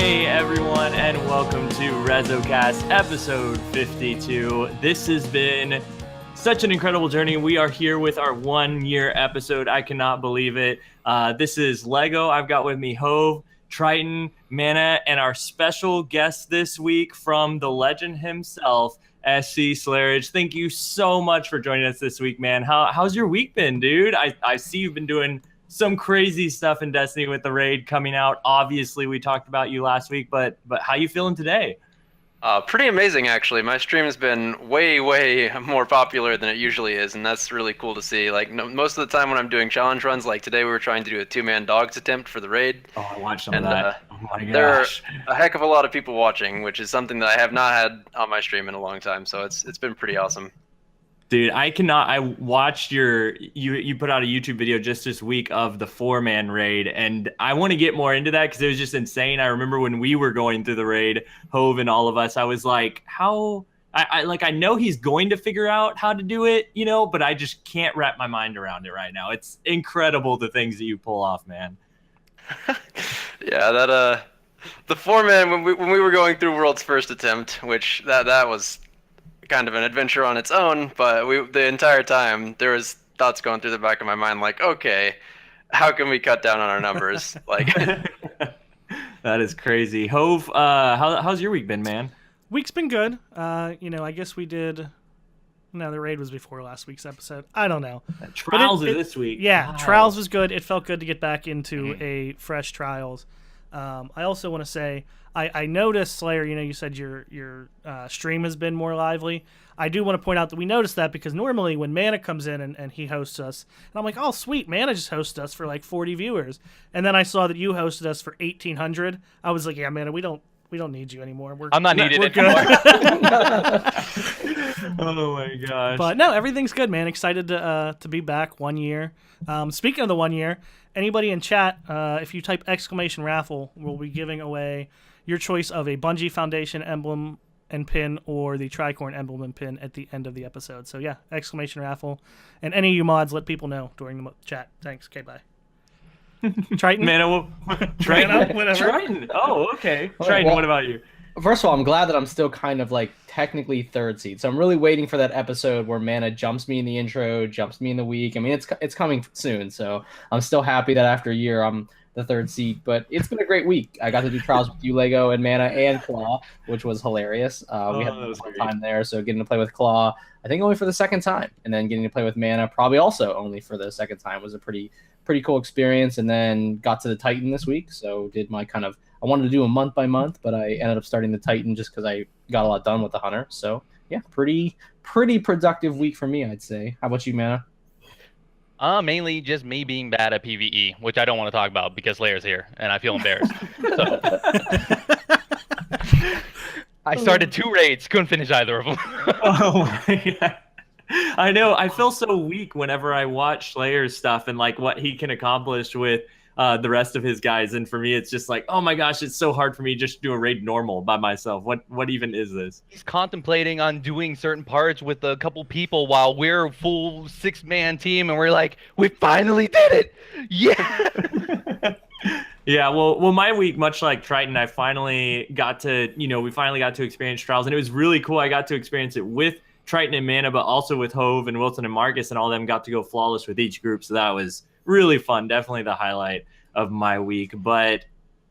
Hey everyone, and welcome to RezoCast episode 52. This has been such an incredible journey. We are here with our 1 year episode. I cannot believe it. This is Lego. I've got with me Hove, Triton, Mana, and our special guest this week from the legend himself, SC Slayerage. Thank you so much for joining us this week, man. How's your week been, dude? I see you've been doing some crazy stuff in Destiny with the raid coming out. Obviously, we talked about you last week, but how you feeling today? Pretty amazing, actually. My stream has been way more popular than it usually is, and that's really cool to see. Like, most of the time when I'm doing challenge runs, like today we were trying to do a 2-man dogs attempt for the raid. Oh, I watched some of that. Oh my gosh. There are a heck of a lot of people watching, which is something that I have not had on my stream in a long time, so it's been pretty awesome. Dude, I watched you put out a YouTube video just this week of the 4-man raid, and I want to get more into that because it was just insane. I remember when we were going through the raid, Hove and all of us, I was like, I know he's going to figure out how to do it, but I just can't wrap my mind around it right now. It's incredible the things that you pull off, man. Yeah, the 4-man, when we were going through World's First Attempt, which that was kind of an adventure on its own, but the entire time there was thoughts going through the back of my mind like, okay, how can we cut down on our numbers? Like, that is crazy. Hove, how's your week been, man? Week's been good. I guess we did. No, the raid was before last week's episode. I don't know. Trials is this week. Yeah, wow. Trials was good. It felt good to get back into a fresh Trials. I also want to say I noticed, Slayer, you said your stream has been more lively. I do want to point out that we noticed that because normally when Mana comes in and he hosts us, and I'm like, oh, sweet, Mana just hosted us for like 40 viewers. And then I saw that you hosted us for 1,800. I was like, yeah, Mana, we don't need you anymore. I'm not needed anymore. Oh my gosh. But no, everything's good, man. Excited to be back 1 year. Speaking of the 1 year, anybody in chat, if you type !raffle, we'll be giving away your choice of a Bungie Foundation emblem and pin or the Tricorn emblem and pin at the end of the episode. So yeah, !raffle. And any of you mods, let people know during the chat. Thanks. Okay, bye. Triton? Triton? Whatever. Triton. Oh, okay. Triton, what about you? First of all, I'm glad that I'm still kind of like technically third seed. So I'm really waiting for that episode where Mana jumps me in the intro, jumps me in the week. I mean, it's coming soon. So I'm still happy that after a year I'm the third seed. But it's been a great week. I got to do trials with you, Lego, and Mana and Claw, which was hilarious. We had a fun time there. So getting to play with Claw, I think only for the second time. And then getting to play with Mana, probably also only for the second time, was a pretty cool experience. And then got to the Titan this week. So did my I wanted to do a month by month, but I ended up starting the Titan just because I got a lot done with the Hunter. So yeah, pretty productive week for me, I'd say. How about you, Mana? Mainly just me being bad at PvE, which I don't want to talk about because Slayer's here, and I feel embarrassed. So I started 2 raids, couldn't finish either of them. Oh my god. I know. I feel so weak whenever I watch Slayer's stuff and like what he can accomplish with the rest of his guys. And for me, it's just like, oh my gosh, it's so hard for me just to do a raid normal by myself. What even is this? He's contemplating on doing certain parts with a couple people while we're a full 6-man team, and we're like, we finally did it! Yeah! Yeah, well, my week, much like Triton, I finally got to, we finally got to experience Trials, and it was really cool. I got to experience it with Triton and Mana, but also with Hove and Wilson and Marcus, and all of them got to go flawless with each group, so that was really fun. Definitely the highlight of my week. But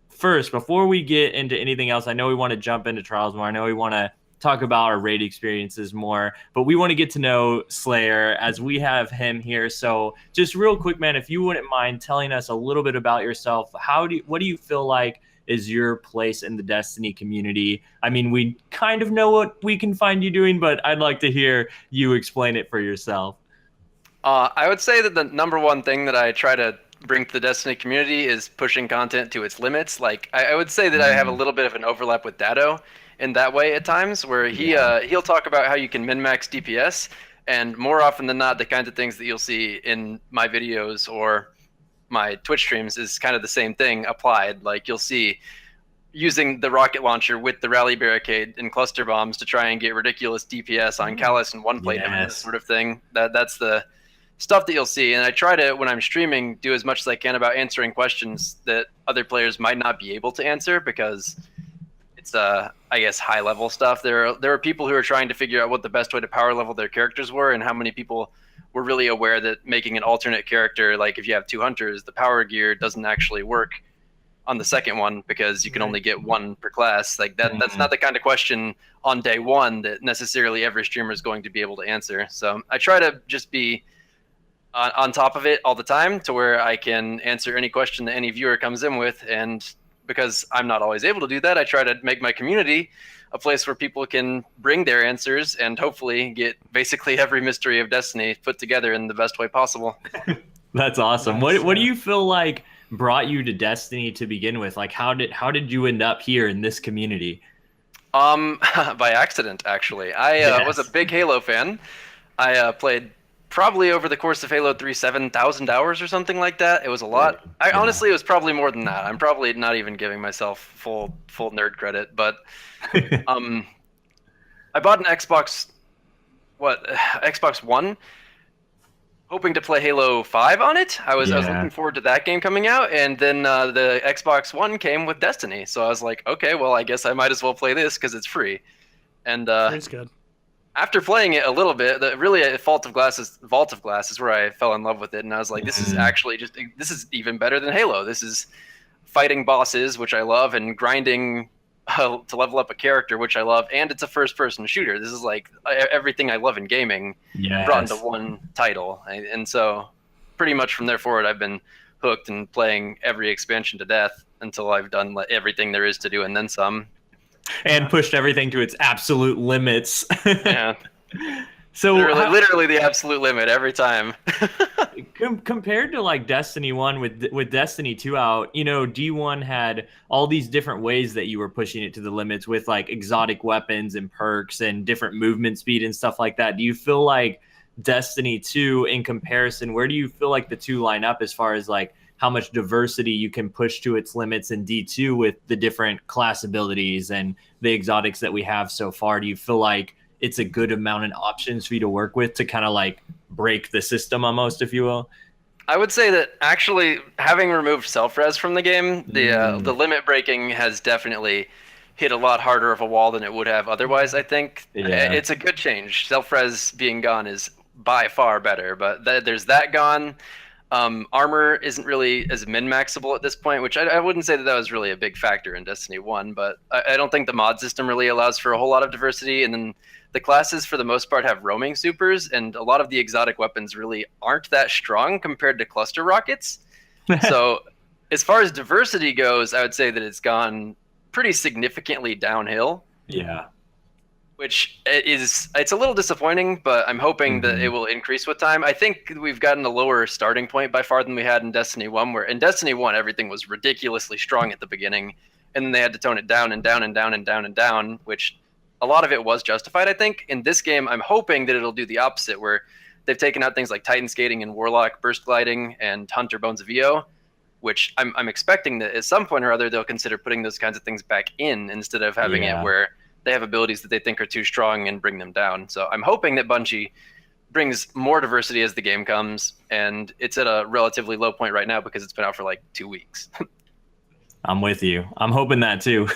first, before we get into anything else, I know we want to jump into Trials more. I know we want to talk about our raid experiences more, but we want to get to know Slayer as we have him here. So just real quick, man, if you wouldn't mind telling us a little bit about yourself, what do you feel like is your place in the Destiny community? I mean, we kind of know what we can find you doing, but I'd like to hear you explain it for yourself. I would say that the number one thing that I try to bring to the Destiny community is pushing content to its limits. Like, I would say that I have a little bit of an overlap with Dado in that way at times, where he'll talk about how you can min-max DPS, and more often than not, the kinds of things that you'll see in my videos or my Twitch streams is kind of the same thing applied. Like, you'll see using the rocket launcher with the rally barricade and cluster bombs to try and get ridiculous DPS on Callouts and one plate and this sort of thing. That's the stuff that you'll see. And I try to, when I'm streaming, do as much as I can about answering questions that other players might not be able to answer, because it's I guess high level stuff. There are people who are trying to figure out what the best way to power level their characters were, and how many people were really aware that making an alternate character, like if you have 2 hunters, the power gear doesn't actually work on the second one because you can only get 1 per class. Like that's not the kind of question on day 1 that necessarily every streamer is going to be able to answer. So I try to just be on top of it all the time, to where I can answer any question that any viewer comes in with. And because I'm not always able to do that, I try to make my community a place where people can bring their answers and hopefully get basically every mystery of Destiny put together in the best way possible. That's awesome. What do you feel like brought you to Destiny to begin with? Like, how did you end up here in this community? By accident, actually. I was a big Halo fan. I played probably over the course of Halo 3 7,000 hours or something like that. It was a lot. Honestly, it was probably more than that. I'm probably not even giving myself full nerd credit, but I bought an Xbox One, hoping to play Halo 5 on it. I was looking forward to that game coming out, and then the Xbox One came with Destiny. So I was like, okay, well, I guess I might as well play this because it's free. And It's good. After playing it a little bit, Vault of Glass is where I fell in love with it, and I was like, this is actually this is even better than Halo. This is fighting bosses, which I love, and grinding to level up a character, which I love, and it's a first-person shooter. This is like everything I love in gaming brought into one title, and so pretty much from there forward, I've been hooked and playing every expansion to death until I've done everything there is to do, and then some. And pushed everything to its absolute limits. Yeah. So literally the absolute limit every time. Compared to like Destiny 1 with Destiny 2 out, D1 had all these different ways that you were pushing it to the limits with like exotic weapons and perks and different movement speed and stuff like that. Do you feel like Destiny 2 in comparison, where do you feel like the two line up as far as like how much diversity you can push to its limits in D2 with the different class abilities and the exotics that we have so far? Do you feel like it's a good amount of options for you to work with to kind of like break the system almost, if you will? I would say that actually having removed self-res from the game, the limit breaking has definitely hit a lot harder of a wall than it would have otherwise, I think. It's a good change. Self-res being gone is by far better, but there's that gone. Armor isn't really as min-maxable at this point, which I wouldn't say that was really a big factor in Destiny 1, but I don't think the mod system really allows for a whole lot of diversity. And then the classes, for the most part, have roaming supers, and a lot of the exotic weapons really aren't that strong compared to cluster rockets. So as far as diversity goes, I would say that it's gone pretty significantly downhill. Yeah. Which it's a little disappointing, but I'm hoping that it will increase with time. I think we've gotten a lower starting point by far than we had in Destiny 1, where in Destiny 1, everything was ridiculously strong at the beginning, and then they had to tone it down and down and down and down and down, which a lot of it was justified, I think. In this game, I'm hoping that it'll do the opposite, where they've taken out things like Titan Skating and Warlock Burst Gliding and Hunter Bones of Eo, which I'm expecting that at some point or other they'll consider putting those kinds of things back in instead of having it where they have abilities that they think are too strong and bring them down. So I'm hoping that Bungie brings more diversity as the game comes, and it's at a relatively low point right now because it's been out for like 2 weeks. I'm with you. I'm hoping that too.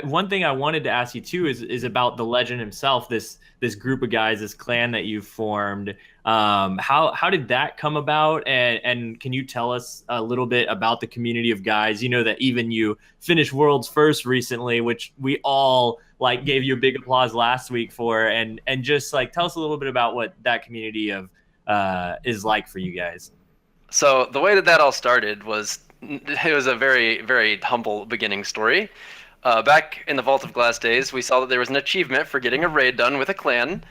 One thing I wanted to ask you too is about the legend himself, this group of guys, this clan that you've formed. How did that come about? And can you tell us a little bit about the community of guys? That even you finished World's First recently, which we all like gave you a big applause last week for, and just like tell us a little bit about what that community of is like for you guys. So the way that all started was, it was a very, very humble beginning story. Back in the Vault of Glass days, we saw that there was an achievement for getting a raid done with a clan,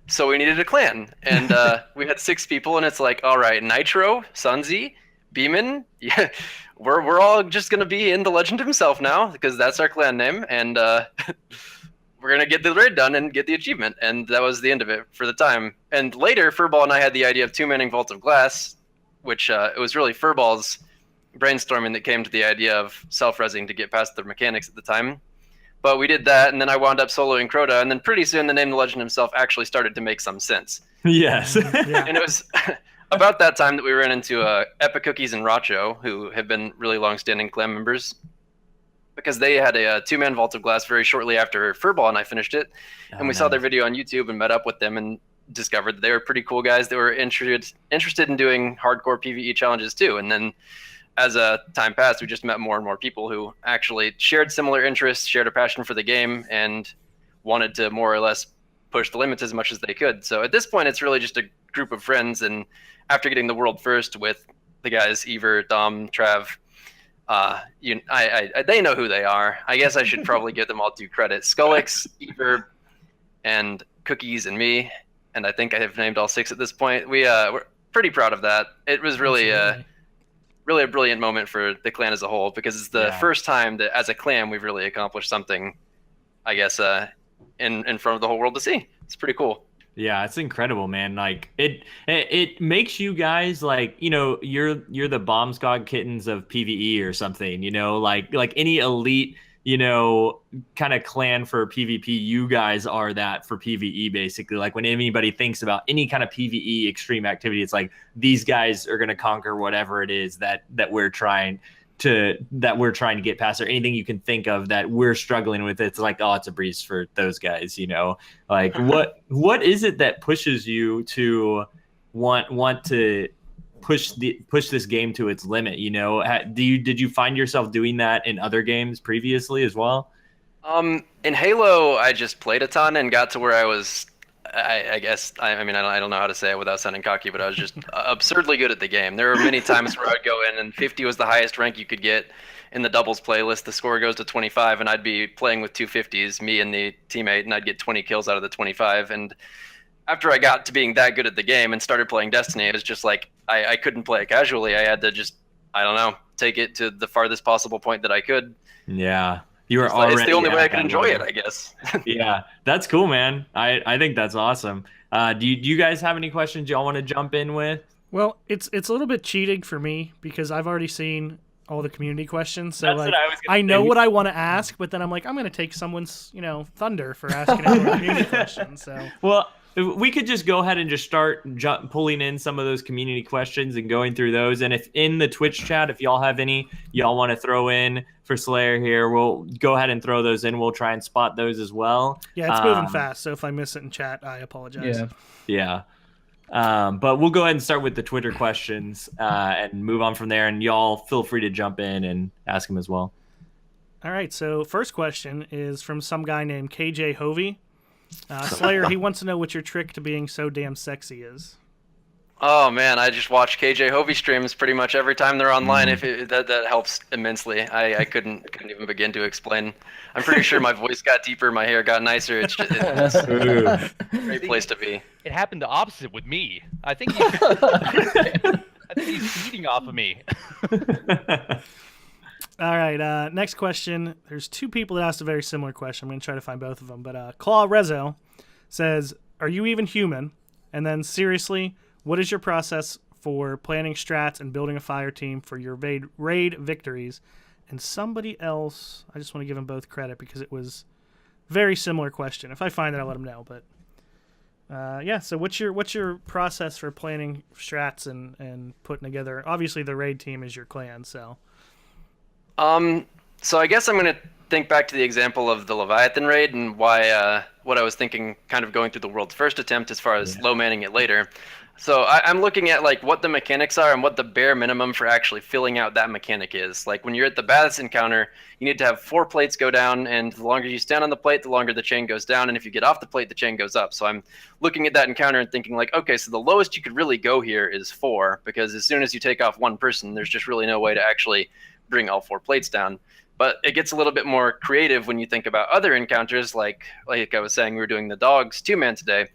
so we needed a clan. And we had 6 people, and it's like, all right, Nitro, Sunzi, Beeman, yeah, we're all just going to be in the Legend himself now, because that's our clan name, and we're going to get the raid done and get the achievement. And that was the end of it for the time. And later, Furball and I had the idea of 2-manning Vault of Glass, which it was really Furball's brainstorming that came to the idea of self-resing to get past the mechanics at the time. But we did that, and then I wound up soloing Crota, and then pretty soon the name the legend himself actually started to make some sense. Yes. Yeah. And it was about that time that we ran into Epic Cookies and Racho, who have been really long-standing clan members, because they had a two-man Vault of Glass very shortly after Furball and I finished it, and we saw their video on YouTube and met up with them and discovered that they were pretty cool guys that were interested in doing hardcore PvE challenges too. And then as time passed, we just met more and more people who actually shared similar interests, shared a passion for the game, and wanted to more or less push the limits as much as they could. So at this point, it's really just a group of friends. And after getting the world first with the guys, Ever, Dom, Trav, they know who they are. I guess I should probably give them all due credit. Skullix, Ever, and Cookies, and me. And I think I have named all 6 at this point. We're pretty proud of that. It was really really a brilliant moment for the clan as a whole, because it's the first time that as a clan we've really accomplished something, I guess, in front of the whole world to see. It's pretty cool. Yeah, it's incredible, man. Like it makes you guys like, you're the bomb squad kittens of PvE or something, like any elite, kind of clan for PvP, you guys are that for PvE basically. Like when anybody thinks about any kind of PvE extreme activity, it's like these guys are going to conquer whatever it is that we're trying to get past, or anything you can think of that we're struggling with. It's like, oh, it's a breeze for those guys, like what is it that pushes you to want to push this game to its limit? Did you find yourself doing that in other games previously as well? In Halo, I just played a ton and got to where I was, I guess, I don't know how to say it without sounding cocky, but I was just absurdly good at the game. There were many times where I'd go in and 50 was the highest rank you could get in the doubles playlist. The score goes to 25, and I'd be playing with 250s, me and the teammate, and I'd get 20 kills out of the 25. And after I got to being that good at the game and started playing Destiny, it was just like I couldn't play it casually. I had to just, I don't know, take it to the farthest possible point that I could. Yeah. You were already. It's the only way I could enjoy it, I guess. Yeah, that's cool, man. I think that's awesome. Do you guys have any questions y'all want to jump in with? Well, it's a little bit cheating for me because I've already seen all the community questions. So That's like, what I was gonna I know say. what I want to ask, but then I'm like, I'm going to take someone's, thunder for asking a community question. So Well, we could just go ahead and just start pulling in some of those community questions and going through those. And if in the Twitch chat, if y'all have any y'all want to throw in for Slayer here, we'll go ahead and throw those in. We'll try and spot those as well. yeah, it's moving fast. So if I miss it in chat, I apologize. Yeah. But we'll go ahead and start with the Twitter questions and move on from there. And y'all feel free to jump in and ask them as well. All right. So first question is from some guy named KJ Hovey. Slayer, he wants to know what your trick to being so damn sexy is. Oh man, I just watch KJ Hovey streams pretty much every time they're online. That helps immensely. I couldn't even begin to explain. I'm pretty sure my voice got deeper, my hair got nicer. It's a great place to be. It happened the opposite with me. I think he's feeding off of me. All right, next question. There's 2 people that asked a very similar question. I'm going to try to find both of them. But Claw Rezo says, are you even human? And then seriously, what is your process for planning strats and building a fire team for your raid victories? And somebody else, I just want to give them both credit because it was a very similar question. If I find it, I'll let them know. But yeah, so what's your process for planning strats and putting together? Obviously, the raid team is your clan, so... So I guess I'm going to think back to the example of the Leviathan raid and why, what I was thinking kind of going through the world's first attempt as far as low manning it later. So I'm looking at like what the mechanics are and what the bare minimum for actually filling out that mechanic is. Like when you're at the baths encounter, you need to have 4 plates go down, and the longer you stand on the plate, the longer the chain goes down, and if you get off the plate, the chain goes up. So I'm looking at that encounter and thinking like, okay, so the lowest you could really go here is 4, because as soon as you take off one person, there's just really no way to actually bring all 4 plates down. But it gets a little bit more creative when you think about other encounters, like I was saying, we were doing the dogs 2-man today,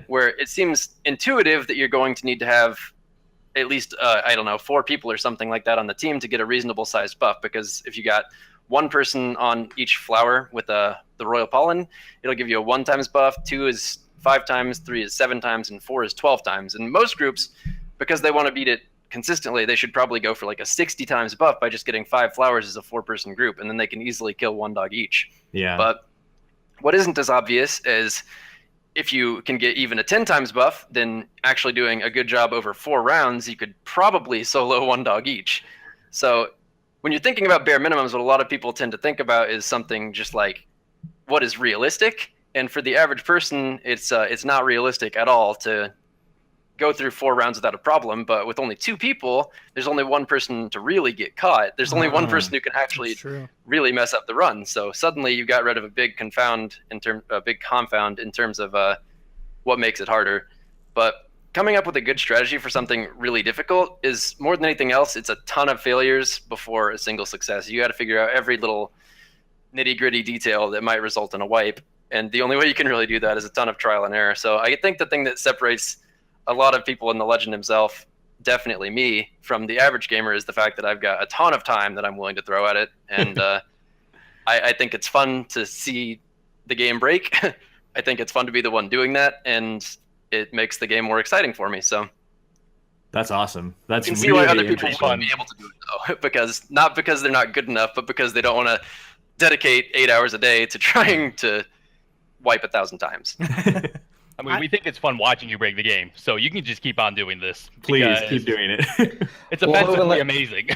where it seems intuitive that you're going to need to have at least, 4 people or something like that on the team to get a reasonable sized buff. Because if you got 1 person on each flower with the royal pollen, it'll give you a 1 times buff, 2 is 5 times, 3 is 7 times, and 4 is 12 times. And most groups, because they want to beat it consistently, they should probably go for like a 60 times buff by just getting 5 flowers as a 4-person group, and then they can easily kill 1 dog each. Yeah. But What isn't as obvious is if you can get even a 10 times buff, then actually doing a good job over 4 rounds, you could probably solo 1 dog each. So when you're thinking about bare minimums, what a lot of people tend to think about is something just like what is realistic. And for the average person, it's not realistic at all to go through 4 rounds without a problem. But with only 2 people, there's only 1 person to really get caught. There's only 1 person who can actually really mess up the run. So suddenly you got rid of a big confound in terms of what makes it harder. But coming up with a good strategy for something really difficult is, more than anything else, it's a ton of failures before a single success. You got to figure out every little nitty-gritty detail that might result in a wipe. And the only way you can really do that is a ton of trial and error. So I think the thing that separates a lot of people in the Legend himself, definitely me, from the average gamer is the fact that I've got a ton of time that I'm willing to throw at it. And I think it's fun to see the game break. I think it's fun to be the one doing that, and it makes the game more exciting for me. So that's awesome. That's you can see really why other people interesting. won't be able to do it, though, not because they're not good enough, but because they don't want to dedicate 8 hours a day to trying to wipe 1,000 times. I mean, we think it's fun watching you break the game, so you can just keep on doing this. Please keep doing it. It's offensively amazing.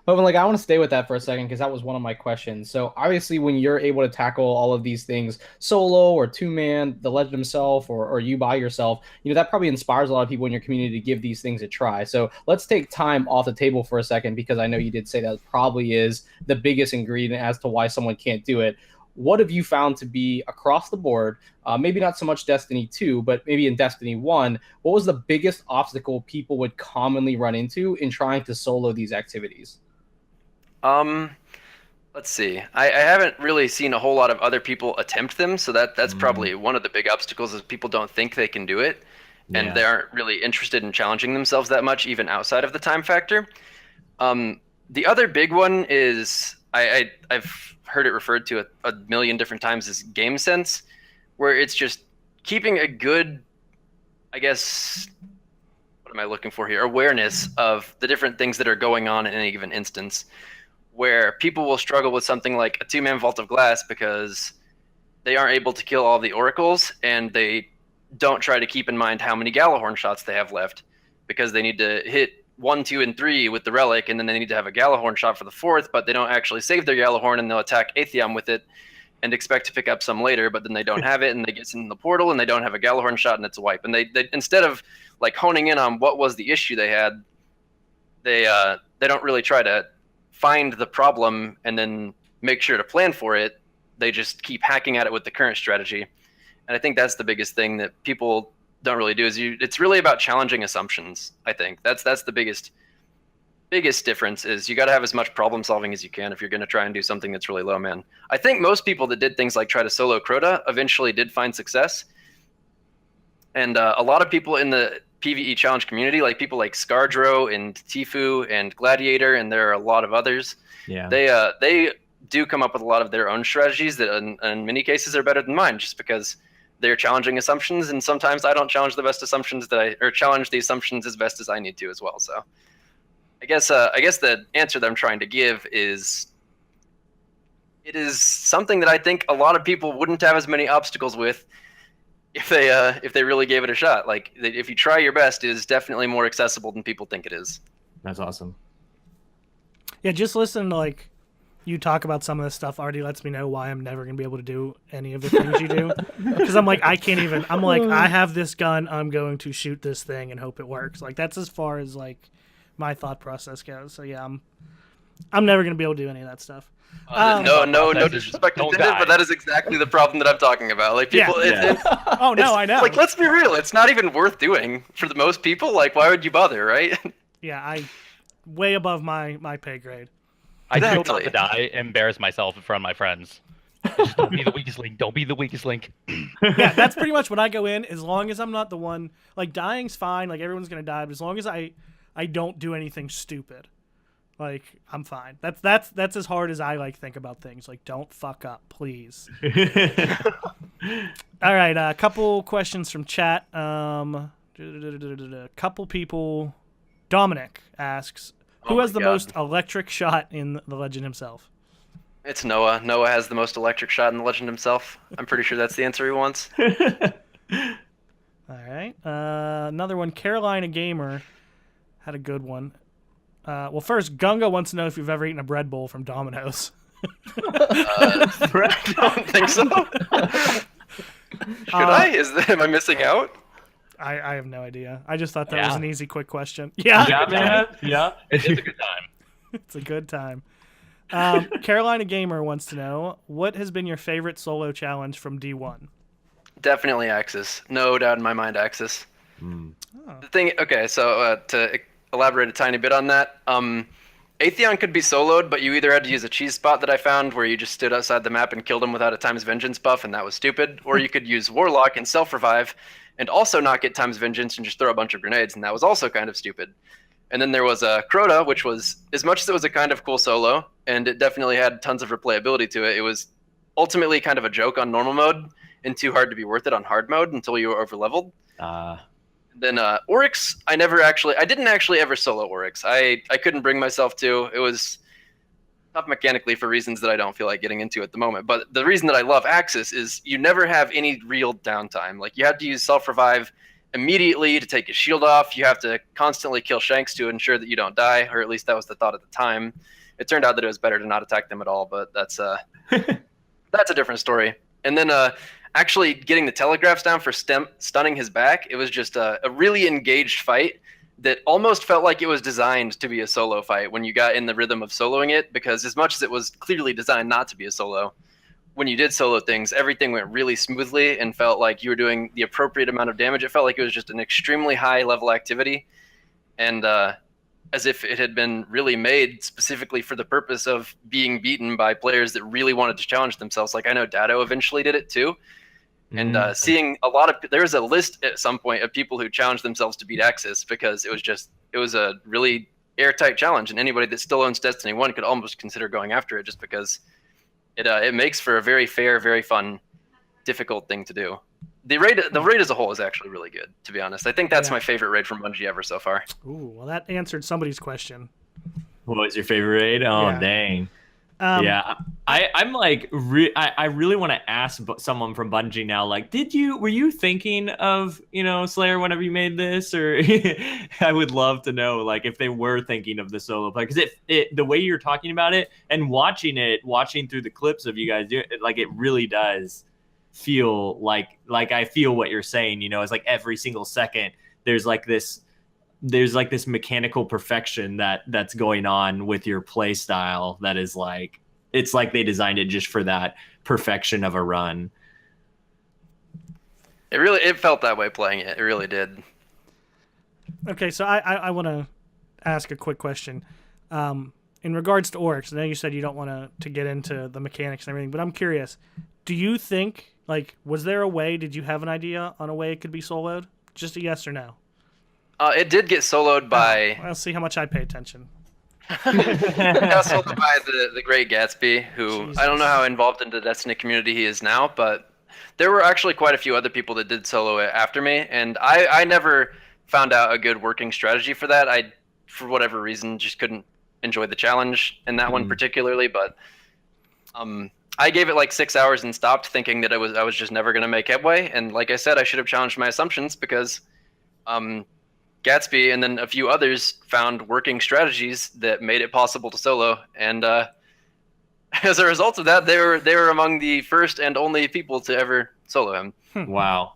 But like, I want to stay with that for a second because that was one of my questions. So obviously, when you're able to tackle all of these things solo or 2-man, the Legend himself, or you by yourself, that probably inspires a lot of people in your community to give these things a try. So let's take time off the table for a second, because I know you did say that probably is the biggest ingredient as to why someone can't do it. What have you found to be across the board, maybe not so much Destiny 2, but maybe in Destiny 1, what was the biggest obstacle people would commonly run into in trying to solo these activities? Let's see. I haven't really seen a whole lot of other people attempt them, so that's probably one of the big obstacles, is people don't think they can do it, and they aren't really interested in challenging themselves that much, even outside of the time factor. The other big one is I've heard it referred to a million different times as game sense, where it's just keeping a good, I guess, what am I looking for here? Awareness of the different things that are going on in any given instance, where people will struggle with something like a 2-man Vault of Glass because they aren't able to kill all the oracles, and they don't try to keep in mind how many Gallahorn shots they have left, because they need to hit 1, 2, and 3 with the relic, and then they need to have a Gallahorn shot for the 4th, but they don't actually save their Gallahorn, and they'll attack Atheon with it and expect to pick up some later, but then they don't have it, and they get in the portal, and they don't have a Gallahorn shot, and it's a wipe. And they instead of like honing in on what was the issue they had, they don't really try to find the problem and then make sure to plan for it. They just keep hacking at it with the current strategy. And I think that's the biggest thing that people don't really do, is it's really about challenging assumptions. I think that's the biggest difference, is you got to have as much problem solving as you can if you're going to try and do something that's really low man. I think most people that did things like try to solo Crota eventually did find success. And a lot of people in the PvE challenge community, like people like Scardro and Tifu and Gladiator, and there are a lot of others. Yeah. They do come up with a lot of their own strategies that in many cases are better than mine, just because they're challenging assumptions, and sometimes I don't challenge the best assumptions challenge the assumptions as best as I need to as well. So I guess the answer that I'm trying to give is, it is something that I think a lot of people wouldn't have as many obstacles with if they really gave it a shot. Like, if you try your best, it is definitely more accessible than people think it is. That's awesome. Yeah, just listening to like you talk about some of this stuff already lets me know why I'm never gonna be able to do any of the things you do. Because I'm like, I can't even. I'm like, I have this gun. I'm going to shoot this thing and hope it works. Like, that's as far as like my thought process goes. So yeah, I'm never gonna be able to do any of that stuff. No disrespect intended, but that is exactly the problem that I'm talking about. Like, people, oh no, I know. Like, let's be real, it's not even worth doing for the most people. Like, why would you bother, right? Yeah, I way above my pay grade. I still not to die, embarrass myself in front of my friends. Just don't be the weakest link. Don't be the weakest link. Yeah, that's pretty much what I go in. As long as I'm not the one, like, dying's fine. Like, everyone's gonna die, but as long as I don't do anything stupid, like, I'm fine. That's as hard as I like think about things. Like, don't fuck up, please. All right, a couple questions from chat. A couple people. Dominic asks, who has the most electric shot in the Legend himself? It's Noah. Noah has the most electric shot in the legend himself. I'm pretty sure that's the answer he wants. All right. Another one. Carolina Gamer had a good one. Well, first, Gunga wants to know if you've ever eaten a bread bowl from Domino's. I don't think so. Should I? Am I missing out? I have no idea. I just thought that Yeah. was an easy, quick question. Yeah. Yeah, man. Yeah. It's a good time. It's a good time. Carolina Gamer wants to know, what has been your favorite solo challenge from D1? Definitely Axis. No doubt in my mind, Axis. The thing, okay, so to elaborate a tiny bit on that, Atheon could be soloed, but you either had to use a cheese spot that I found where you just stood outside the map and killed him without a Time's Vengeance buff, and that was stupid, or you could use Warlock and self-revive and also not get Time's Vengeance and just throw a bunch of grenades, and that was also kind of stupid. And then there was Crota, which was, as much as it was a kind of cool solo, and it definitely had tons of replayability to it, it was ultimately kind of a joke on normal mode and too hard to be worth it on hard mode until you were overleveled. Then Oryx, I didn't actually ever solo Oryx. I couldn't bring myself to. It was tough mechanically for reasons that I don't feel like getting into at the moment. But the reason that I love Axis is you never have any real downtime. Like, you have to use self-revive immediately to take his shield off. You have to constantly kill Shanks to ensure that you don't die, or at least that was the thought at the time. It turned out that it was better to not attack them at all, but that's that's a different story. And then actually getting the telegraphs down for stunning his back, it was just a really engaged fight that almost felt like it was designed to be a solo fight when you got in the rhythm of soloing it, because as much as it was clearly designed not to be a solo, when you did solo things, everything went really smoothly and felt like you were doing the appropriate amount of damage. It felt like it was just an extremely high level activity, and as if it had been really made specifically for the purpose of being beaten by players that really wanted to challenge themselves. Like, I know Dado eventually did it too. And seeing a lot of, there was a list at some point of people who challenged themselves to beat Axis because it was a really airtight challenge, and anybody that still owns Destiny 1 could almost consider going after it just because it makes for a very fair, very fun, difficult thing to do. The raid as a whole is actually really good, to be honest. I think that's my favorite raid from Bungie ever so far. Ooh, well, that answered somebody's question. What was your favorite raid? Oh, Yeah. dang. Yeah, I'm like, I really want to ask someone from Bungie now, like, were you thinking of, Slayer whenever you made this, or I would love to know, like, if they were thinking of the solo play, because the way you're talking about it and watching through the clips of you guys do it, like, it really does feel like I feel what you're saying, it's like every single second there's like this mechanical perfection that's going on with your play style that is like, it's like they designed it just for that perfection of a run. It felt that way playing it. It really did. Okay, so I want to ask a quick question. In regards to Oryx, I know you said you don't want to get into the mechanics and everything, but I'm curious. Do you think, like, was there a way, did you have an idea on a way it could be soloed? Just a yes or no? It did get soloed by... I'll see how much I pay attention. got soloed by the great Gatsby, who Jesus. I don't know how involved in the Destiny community he is now, but there were actually quite a few other people that did solo it after me, and I never found out a good working strategy for that. I, for whatever reason, just couldn't enjoy the challenge in that one particularly, but I gave it like 6 hours and stopped, thinking that I was just never going to make headway, and like I said, I should have challenged my assumptions, because Gatsby and then a few others found working strategies that made it possible to solo, and as a result of that, they were among the first and only people to ever solo him. Wow.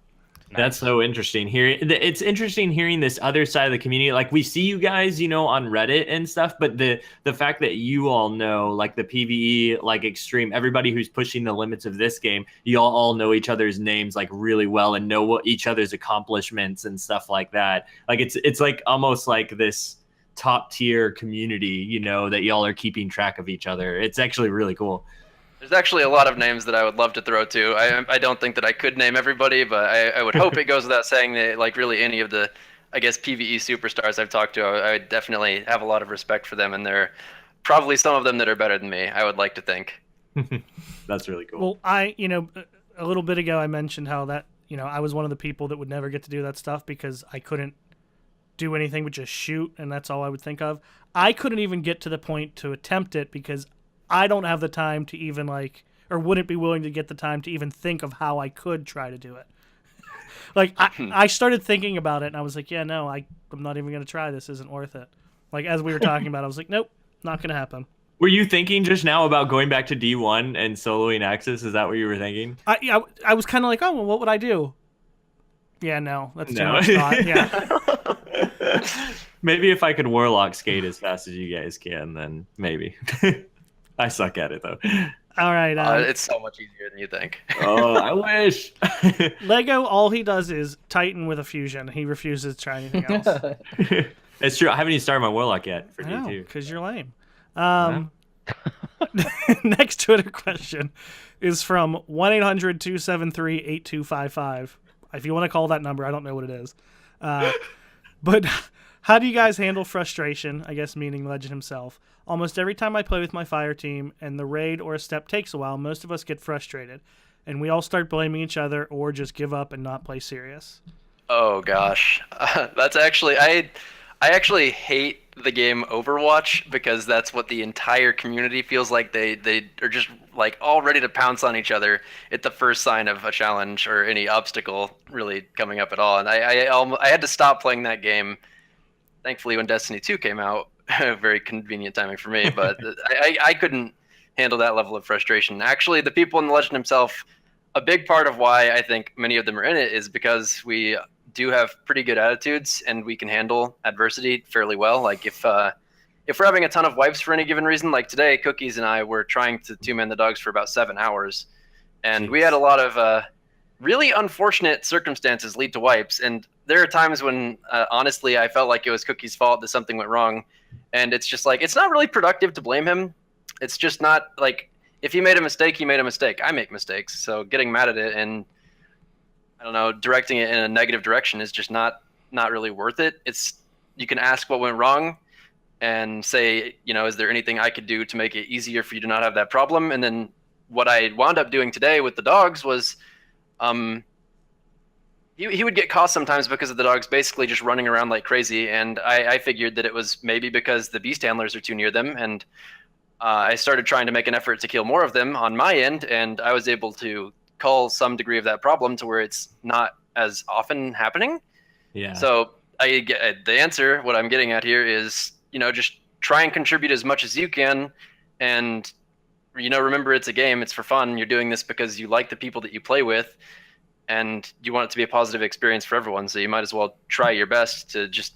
That's so interesting. It's interesting hearing this other side of the community. Like, we see you guys, on Reddit and stuff, but the fact that you all know, like, the PvE, like, extreme, everybody who's pushing the limits of this game, you all know each other's names, like, really well, and know what each other's accomplishments and stuff like that. Like, it's like almost like this top tier community, that y'all are keeping track of each other. It's actually really cool. There's actually a lot of names that I would love to throw to. I don't think that I could name everybody, but I would hope it goes without saying that, like, really any of the, I guess, PvE superstars I've talked to, I would definitely have a lot of respect for them, and there are probably some of them that are better than me, I would like to think. That's really cool. Well, a little bit ago I mentioned how that, I was one of the people that would never get to do that stuff because I couldn't do anything but just shoot, and that's all I would think of. I couldn't even get to the point to attempt it because I don't have the time to even or wouldn't be willing to get the time to even think of how I could try to do it. I started thinking about it, and I was like, yeah, no, I'm not even going to try. This isn't worth it. As we were talking about, I was like, nope, not going to happen. Were you thinking just now about going back to D1 and soloing Axis? Is that what you were thinking? I was kind of like, oh, well, what would I do? Yeah, no, that's too much thought. Yeah. Maybe if I could Warlock skate as fast as you guys can, then maybe. I suck at it, though. All right. It's so much easier than you think. Oh, I wish. Lego, all he does is Titan with a fusion. He refuses to try anything else. It's true. I haven't even started my Warlock yet for I know, D2. because you're lame. Next Twitter question is from 1-800-273-8255. If you want to call that number, I don't know what it is. But how do you guys handle frustration, I guess meaning Legend himself? Almost every time I play with my fire team and the raid or a step takes a while, most of us get frustrated. And we all start blaming each other or just give up and not play serious. Oh, gosh. That's actually... I actually hate the game Overwatch because that's what the entire community feels like. They are just all ready to pounce on each other at the first sign of a challenge or any obstacle really coming up at all. And I had to stop playing that game, thankfully, when Destiny 2 came out. Very convenient timing for me, but I couldn't handle that level of frustration. Actually, the people in the Legend himself, a big part of why I think many of them are in it is because we do have pretty good attitudes and we can handle adversity fairly well. If we're having a ton of wipes for any given reason, like today, Cookies and I were trying to two-man the dogs for about 7 hours, and we had a lot of really unfortunate circumstances lead to wipes. And there are times when, honestly, I felt like it was Cookie's fault that something went wrong, and it's just it's not really productive to blame him. It's just not if he made a mistake, he made a mistake. I make mistakes, so getting mad at it and I don't know, directing it in a negative direction is just not really worth it. You can ask what went wrong and say, is there anything I could do to make it easier for you to not have that problem? And then what I wound up doing today with the dogs was he would get caught sometimes because of the dogs basically just running around like crazy. And I figured that it was maybe because the beast handlers are too near them. And I started trying to make an effort to kill more of them on my end. And I was able to cull some degree of that problem to where it's not as often happening. Yeah. So the answer, what I'm getting at here is, just try and contribute as much as you can. And, remember it's a game, it's for fun. You're doing this because you like the people that you play with and you want it to be a positive experience for everyone. So you might as well try your best to just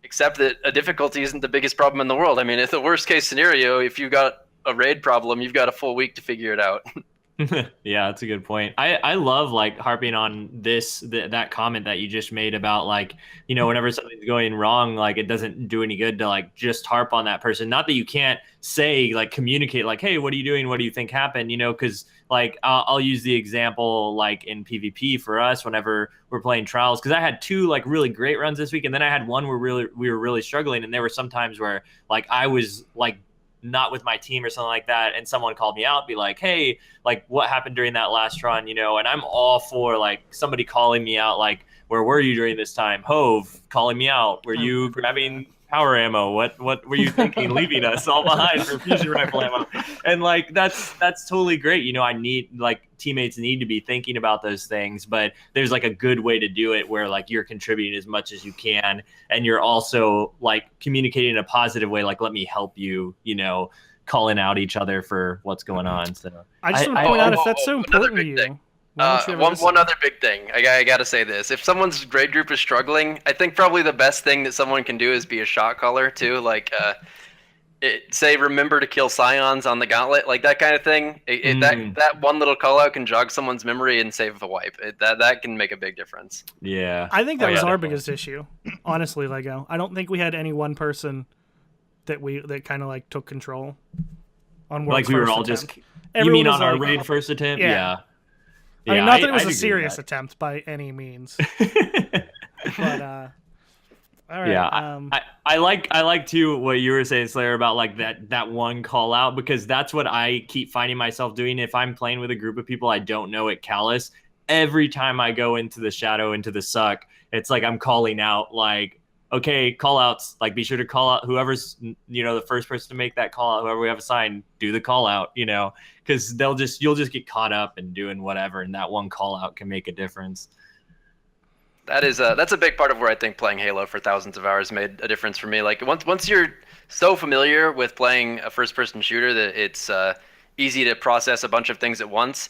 accept that a difficulty isn't the biggest problem in the world. I mean, if the worst case scenario, if you got a raid problem, you've got a full week to figure it out. Yeah, that's a good point. I love harping on that comment that you just made about whenever something's going wrong, it doesn't do any good to just harp on that person. Not that you can't say communicate hey, what are you doing? What do you think happened? Because I'll use the example in PvP for us whenever we're playing trials, because I had 2 really great runs this week, and then I had one where we were really struggling, and there were some times where I was not with my team or something like that, and someone called me out, be like, hey, what happened during that last run, and I'm all for somebody calling me out, where were you during this time? Hove calling me out, were you grabbing power ammo? What were you thinking, leaving us all behind for fusion rifle ammo? And that's totally great. I need teammates need to be thinking about those things, but there's a good way to do it where you're contributing as much as you can, and you're also communicating in a positive way, let me help you, calling out each other for what's going on. So I just want to point out, if that's so important to you. One other big thing, I got to say this. If someone's grade group is struggling, I think probably the best thing that someone can do is be a shot caller too. Say remember to kill scions on the gauntlet, that kind of thing. That one little call out can jog someone's memory and save a wipe. That can make a big difference. Yeah, I think that was our biggest issue, honestly, Lego. I don't think we had any one person that kind of took control on World's we were first all attempt. just. Everyone You mean was on our raid first attempt? Yeah. I mean, not that it was a serious attempt by any means. But all right. Yeah, I like too what you were saying, Slayer, about that one call out, because that's what I keep finding myself doing if I'm playing with a group of people I don't know at Callouts. Every time I go into the shadow, into the suck, it's I'm calling out okay, call outs, like be sure to call out whoever's, the first person to make that call out, whoever we have assigned, do the call out, because you'll just get caught up in doing whatever, and that one call out can make a difference. That's a big part of where I think playing Halo for thousands of hours made a difference for me. Like once you're so familiar with playing a first-person shooter that it's easy to process a bunch of things at once,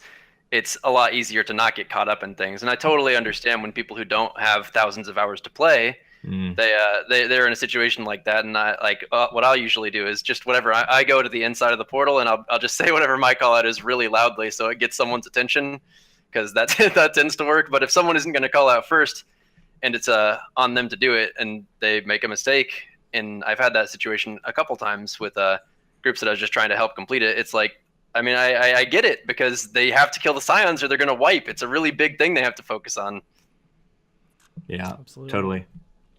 it's a lot easier to not get caught up in things. And I totally understand when people who don't have thousands of hours to play, they're in a situation like that. And what I'll usually do is just whatever, I go to the inside of the portal and I'll just say whatever my call out is really loudly so it gets someone's attention, because that tends to work. But if someone isn't going to call out first and it's on them to do it and they make a mistake, and I've had that situation a couple times with groups that I was just trying to help complete it, it's like, I mean, I get it, because they have to kill the Scions or they're going to wipe. It's a really big thing they have to focus on. Yeah, Absolutely. totally.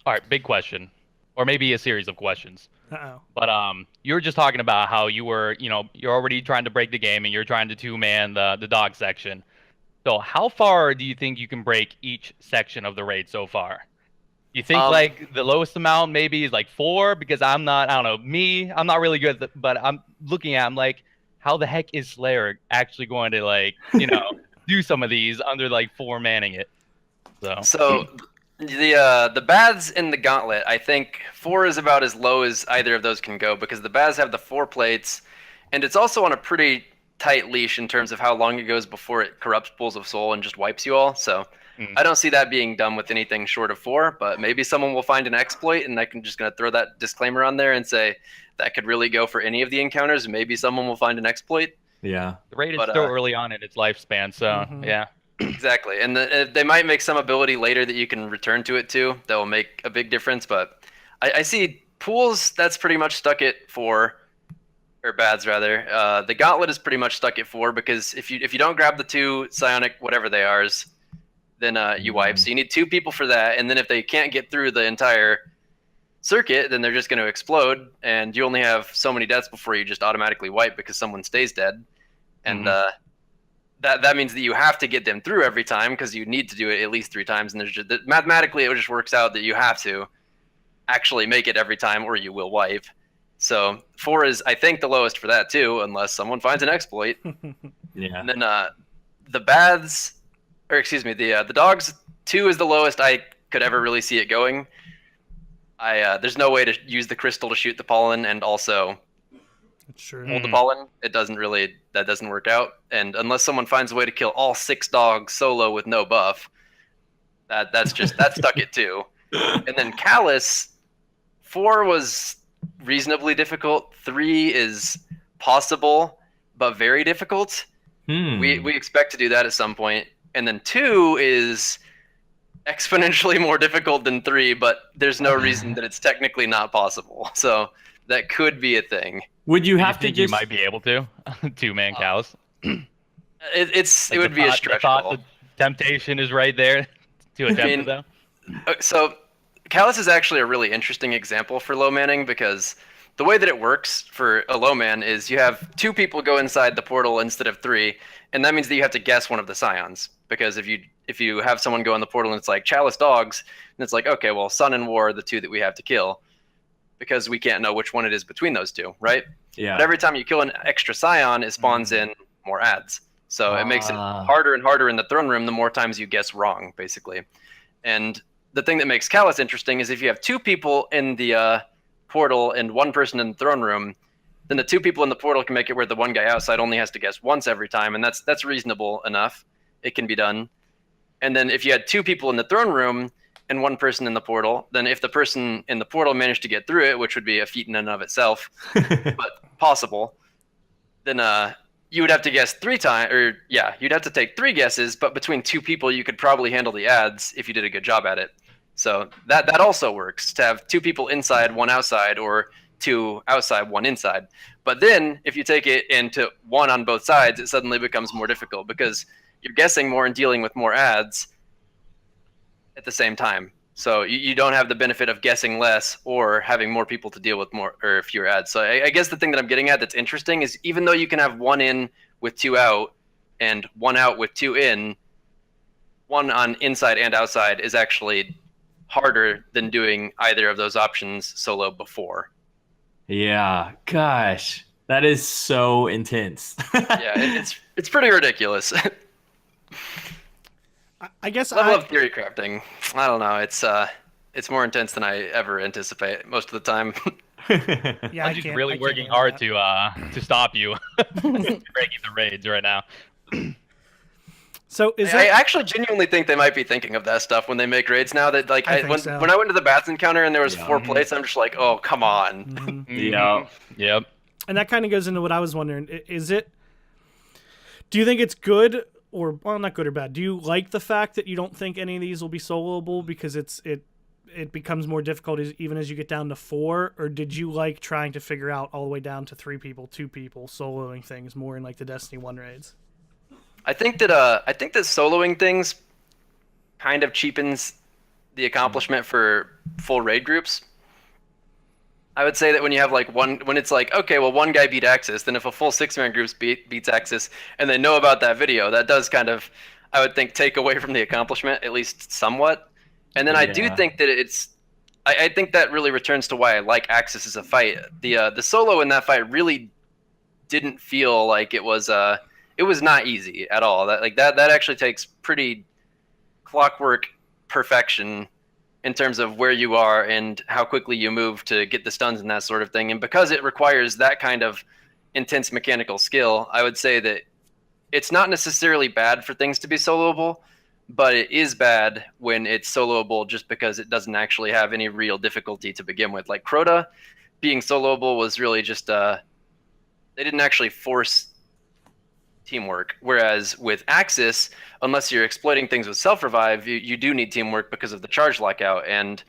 All right, big question, or maybe a series of questions. Uh-oh. But you were just talking about how you were, you're already trying to break the game and you're trying to two-man the dog section. So how far do you think you can break each section of the raid so far? You think like the lowest amount maybe is like 4? Because I'm not really good at the, but I'm looking at, I'm like, how the heck is Slayer actually going to, like, do some of these under like 4 manning it? So the baths in the gauntlet, I think 4 is about as low as either of those can go, because the baths have the 4 plates, and it's also on a pretty tight leash in terms of how long it goes before it corrupts pools of soul and just wipes you all. So I don't see that being done with anything short of 4, but maybe someone will find an exploit, and I'm just going to throw that disclaimer on there and say that could really go for any of the encounters. Maybe someone will find an exploit. Yeah. The raid is still early on in its lifespan, so yeah. Exactly. And they might make some ability later that you can return to it too that will make a big difference, but I see pools that's pretty much stuck at 4, or bads rather. The gauntlet is pretty much stuck at 4, because if you don't grab the 2 psionic whatever they are, then you wipe. So you need 2 people for that, and then if they can't get through the entire circuit, then they're just going to explode, and you only have so many deaths before you just automatically wipe because someone stays dead. And that means that you have to get them through every time, because you need to do it at least 3 times, and mathematically it just works out that you have to actually make it every time or you will wipe. So 4 is, I think, the lowest for that too, unless someone finds an exploit. Yeah. And then the baths, or excuse me, the dogs, 2 is the lowest I could ever really see it going. There's no way to use the crystal to shoot the pollen and also hold the pollen. That doesn't work out. And unless someone finds a way to kill all 6 dogs solo with no buff, that's stuck at 2. And then Callus, 4 was reasonably difficult. 3 is possible, but very difficult. We expect to do that at some point. And then 2 is exponentially more difficult than 3, but there's no reason that it's technically not possible. So that could be a thing. Would you have to just... You might be able to 2-man Callus. It would be a stretch goal. The temptation is right there to attempt it, though. So Callus is actually a really interesting example for low manning, because the way that it works for a low man is you have 2 people go inside the portal instead of 3, and that means that you have to guess one of the scions. Because if you have someone go in the portal and it's like Chalice dogs, and it's like, okay, well, Sun and War are the 2 that we have to kill, because we can't know which one it is between those 2, right? Yeah. But every time you kill an extra scion, it spawns in more ads. So it makes it harder and harder in the throne room the more times you guess wrong, basically. And the thing that makes Callus interesting is if you have 2 people in the portal and 1 person in the throne room, then the 2 people in the portal can make it where the 1 guy outside only has to guess once every time, and that's reasonable enough. It can be done. And then if you had 2 people in the throne room and 1 person in the portal, then if the person in the portal managed to get through it, which would be a feat in and of itself, but possible, then you would have to guess 3 times, or yeah, you'd have to take 3 guesses, but between 2 people you could probably handle the ads if you did a good job at it. So that also works, to have 2 people inside, 1 outside, or 2 outside, 1 inside. But then if you take it into 1 on both sides, it suddenly becomes more difficult, because you're guessing more and dealing with more ads at the same time. So you don't have the benefit of guessing less or having more people to deal with more or fewer ads. So I guess the thing that I'm getting at that's interesting is, even though you can have 1 in with 2 out and 1 out with 2 in, 1 on inside and outside is actually harder than doing either of those options solo before. Yeah, gosh, that is so intense. Yeah, it's pretty ridiculous. I guess Level of theory crafting. I don't know. It's more intense than I ever anticipate most of the time. yeah, I Bungie's can't, really I can't working handle hard that. to stop you breaking the raids right now. So is I that actually genuinely think they might be thinking of that stuff when they make raids now. That like I think when so. when I went to the bats encounter and there was Yeah. 4 plates, I'm just like, oh come on. Mhm. Yeah. Yep. And that kind of goes into what I was wondering. Is it? Do you think it's good or well, not good or bad? Do you like the fact that you don't think any of these will be soloable because it becomes more difficult even as you get down to 4? Or did you like trying to figure out all the way down to 3 people, 2 people, soloing things more in like the Destiny 1 raids? I think that soloing things kind of cheapens the accomplishment for full raid groups. I would say that when you have like when it's like, okay, well, one guy beat Axis, then if a full 6-man group beats Axis and they know about that video, that does kind of, I would think, take away from the accomplishment, at least somewhat. And then I do Yeah. think that I think that really returns to why I like Axis as a fight. The solo in that fight really didn't feel like it was not easy at all. That actually takes pretty clockwork perfection in terms of where you are and how quickly you move to get the stuns and that sort of thing. And because it requires that kind of intense mechanical skill, I would say that it's not necessarily bad for things to be soloable, but it is bad when it's soloable just because it doesn't actually have any real difficulty to begin with. Like Crota being soloable was really just they didn't actually force teamwork, whereas with Axis, unless you're exploiting things with self-revive, you do need teamwork because of the charge lockout. And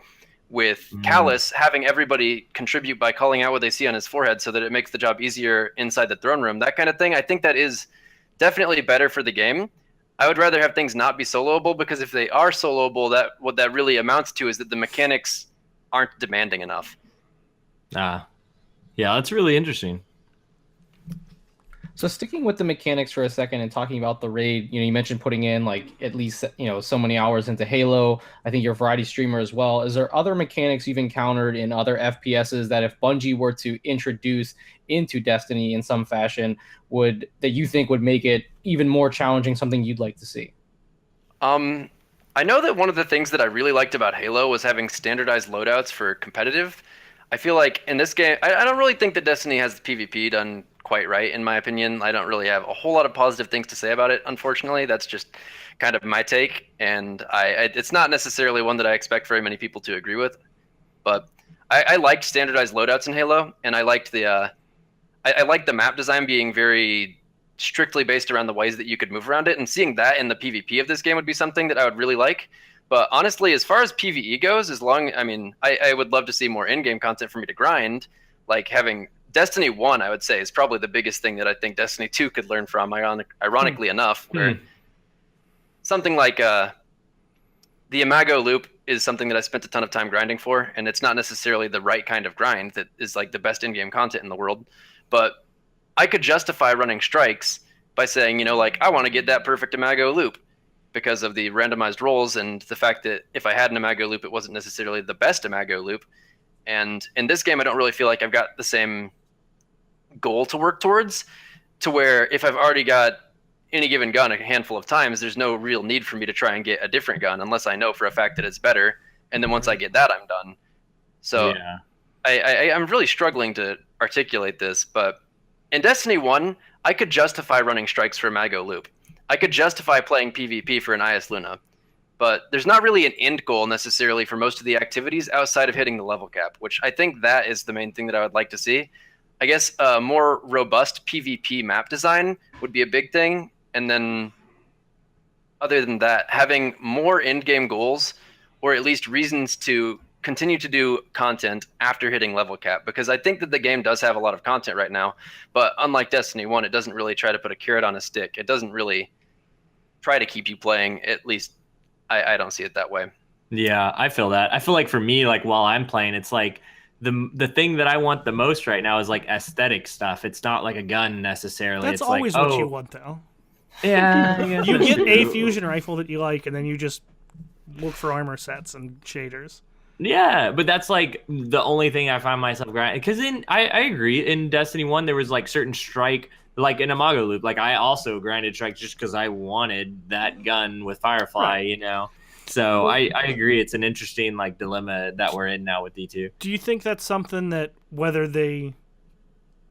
with Callus, having everybody contribute by calling out what they see on his forehead so that it makes the job easier inside the throne room, that kind of thing, I think that is definitely better for the game. I would rather have things not be soloable, because if they are soloable, what that really amounts to is that the mechanics aren't demanding enough. Yeah, that's really interesting. So sticking with the mechanics for a second and talking about the raid, you mentioned putting in like at least, so many hours into Halo. I think you're a variety streamer as well. Is there other mechanics you've encountered in other FPSs that if Bungie were to introduce into Destiny in some fashion, that you think would make it even more challenging, something you'd like to see? I know that one of the things that I really liked about Halo was having standardized loadouts for competitive. I feel like in this game, I don't really think that Destiny has the PvP done quite right, in my opinion. I don't really have a whole lot of positive things to say about it, unfortunately. That's just kind of my take, and it's not necessarily one that I expect very many people to agree with. But I liked standardized loadouts in Halo, and I liked I liked the map design being very strictly based around the ways that you could move around it, and seeing that in the PvP of this game would be something that I would really like. But honestly, as far as PvE goes, I would love to see more in-game content for me to grind. Like having Destiny 1, I would say, is probably the biggest thing that I think Destiny 2 could learn from, ironically enough, where something like the Imago loop is something that I spent a ton of time grinding for, and it's not necessarily the right kind of grind that is like the best in-game content in the world. But I could justify running strikes by saying, I want to get that perfect Imago loop, because of the randomized rolls and the fact that if I had an Imago loop, it wasn't necessarily the best Imago loop. And in this game, I don't really feel like I've got the same goal to work towards, to where if I've already got any given gun a handful of times, there's no real need for me to try and get a different gun unless I know for a fact that it's better. And then once I get that, I'm done. So yeah. I'm really struggling to articulate this, but in Destiny 1, I could justify running strikes for Imago loop. I could justify playing PvP for an IS Luna, but there's not really an end goal necessarily for most of the activities outside of hitting the level cap, which I think that is the main thing that I would like to see. I guess a more robust PvP map design would be a big thing, and then other than that, having more end-game goals, or at least reasons to continue to do content after hitting level cap, because I think that the game does have a lot of content right now, but unlike Destiny 1, it doesn't really try to put a carrot on a stick. It doesn't really try to keep you playing. At least I don't see it that way. Yeah, I feel that. I feel like for me, like while I'm playing, it's like the thing that I want the most right now is like aesthetic stuff. It's not like a gun necessarily. That's it's always like, what you want, though. Yeah, you get a fusion rifle that you like, and then you just look for armor sets and shaders. Yeah, but that's like the only thing I find myself grinding. Because I agree. In Destiny 1, there was like certain strike, like in Imago Loop. Like I also grinded strike just because I wanted that gun with Firefly, Right. you know? So I agree. It's an interesting like dilemma that we're in now with D2. Do you think that's something that, whether they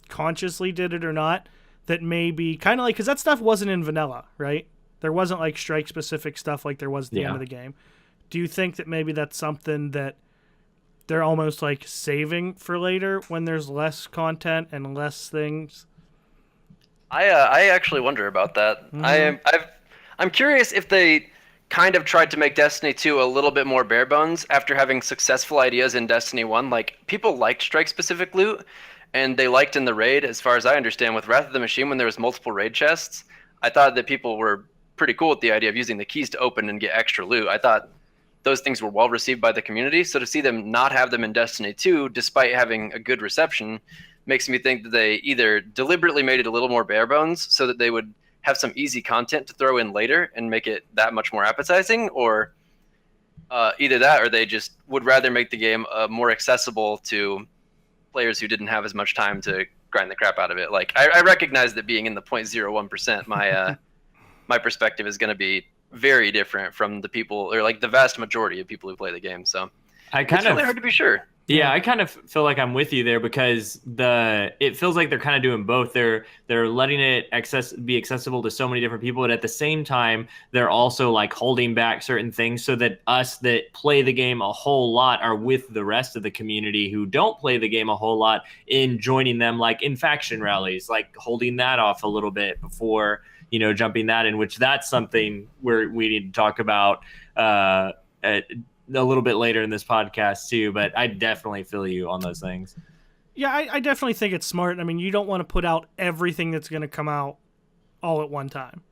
consciously did it or not, that maybe kind of like, because that stuff wasn't in vanilla, right? There wasn't like strike specific stuff like there was at the end of the game. Do you think that maybe that's something that they're almost like saving for later when there's less content and less things? I actually wonder about that. I'm curious if they kind of tried to make Destiny 2 a little bit more bare bones after having successful ideas in Destiny 1. Like, people liked strike specific loot, and they liked in the raid, as far as I understand, with Wrath of the Machine when there was multiple raid chests. I thought that people were pretty cool with the idea of using the keys to open and get extra loot. I thought those things were well received by the community. So to see them not have them in Destiny 2, despite having a good reception, makes me think that they either deliberately made it a little more bare bones so that they would have some easy content to throw in later and make it that much more appetizing, or either that, or they just would rather make the game more accessible to players who didn't have as much time to grind the crap out of it. Like, I recognize that being in the 0.01%, my perspective is going to be very different from the people, or like the vast majority of people who play the game. So it's really hard to be sure. Yeah, I kind of feel like I'm with you there, because it feels like they're kind of doing both. They're letting it be accessible to so many different people, but at the same time, they're also like holding back certain things so that us that play the game a whole lot are with the rest of the community who don't play the game a whole lot in joining them, like in faction rallies, like holding that off a little bit before, you know, jumping that in, which that's something we need to talk about a little bit later in this podcast too. But I definitely feel you on those things. Yeah, I definitely think it's smart. I mean, you don't want to put out everything that's going to come out all at one time.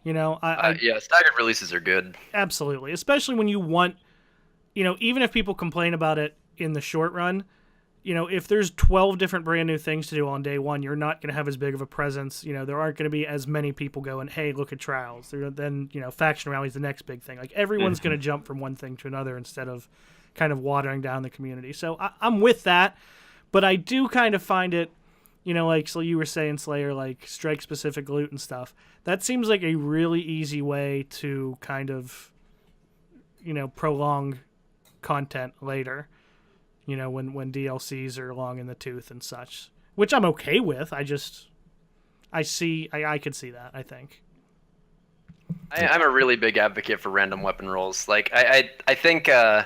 You know, yeah, staggered releases are good. Absolutely, especially when you want, you know, even if people complain about it in the short run, you know, if there's 12 different brand new things to do on day one, you're not going to have as big of a presence. You know, there aren't going to be as many people going, hey, look at trials. Then, you know, faction rallies the next big thing. Like, everyone's going to jump from one thing to another instead of kind of watering down the community. So I'm with that, but I do kind of find it, you know, like, so you were saying, Slayer, like strike specific loot and stuff. That seems like a really easy way to kind of, you know, prolong content later. You know, when DLCs are long in the tooth and such, which I'm okay with. I could see that, I think. I'm a really big advocate for random weapon rolls. Like, I think there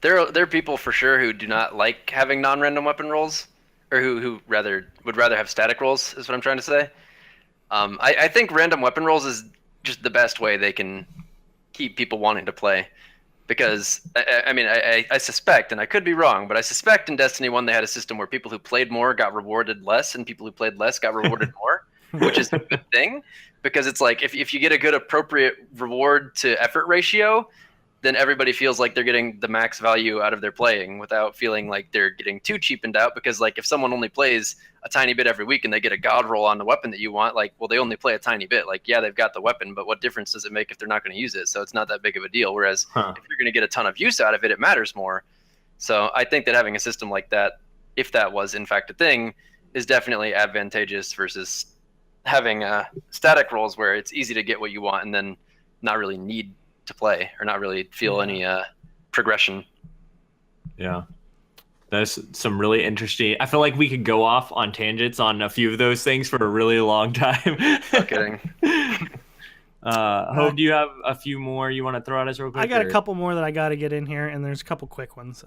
are people for sure who do not like having non-random weapon rolls, or who would rather have static rolls, is what I'm trying to say. I think random weapon rolls is just the best way they can keep people wanting to play. Because, I mean, I suspect, and I could be wrong, but I suspect in Destiny 1 they had a system where people who played more got rewarded less, and people who played less got rewarded more, which is a good thing. Because it's like, if you get a good appropriate reward to effort ratio, then everybody feels like they're getting the max value out of their playing without feeling like they're getting too cheapened out. Because, like, if someone only plays a tiny bit every week and they get a god roll on the weapon that you want, like, well, they only play a tiny bit. Like, yeah, they've got the weapon, but what difference does it make if they're not going to use it? So it's not that big of a deal. Whereas if you're going to get a ton of use out of it, it matters more. So I think that having a system like that, if that was in fact a thing, is definitely advantageous versus having static rolls where it's easy to get what you want and then not really need to play, or not really feel any progression. Yeah, that's some really interesting. I feel like we could go off on tangents on a few of those things for a really long time. No kidding. Hope, do you have a few more you want to throw at us real quick? I got a couple more that I got to get in here, and there's a couple quick ones.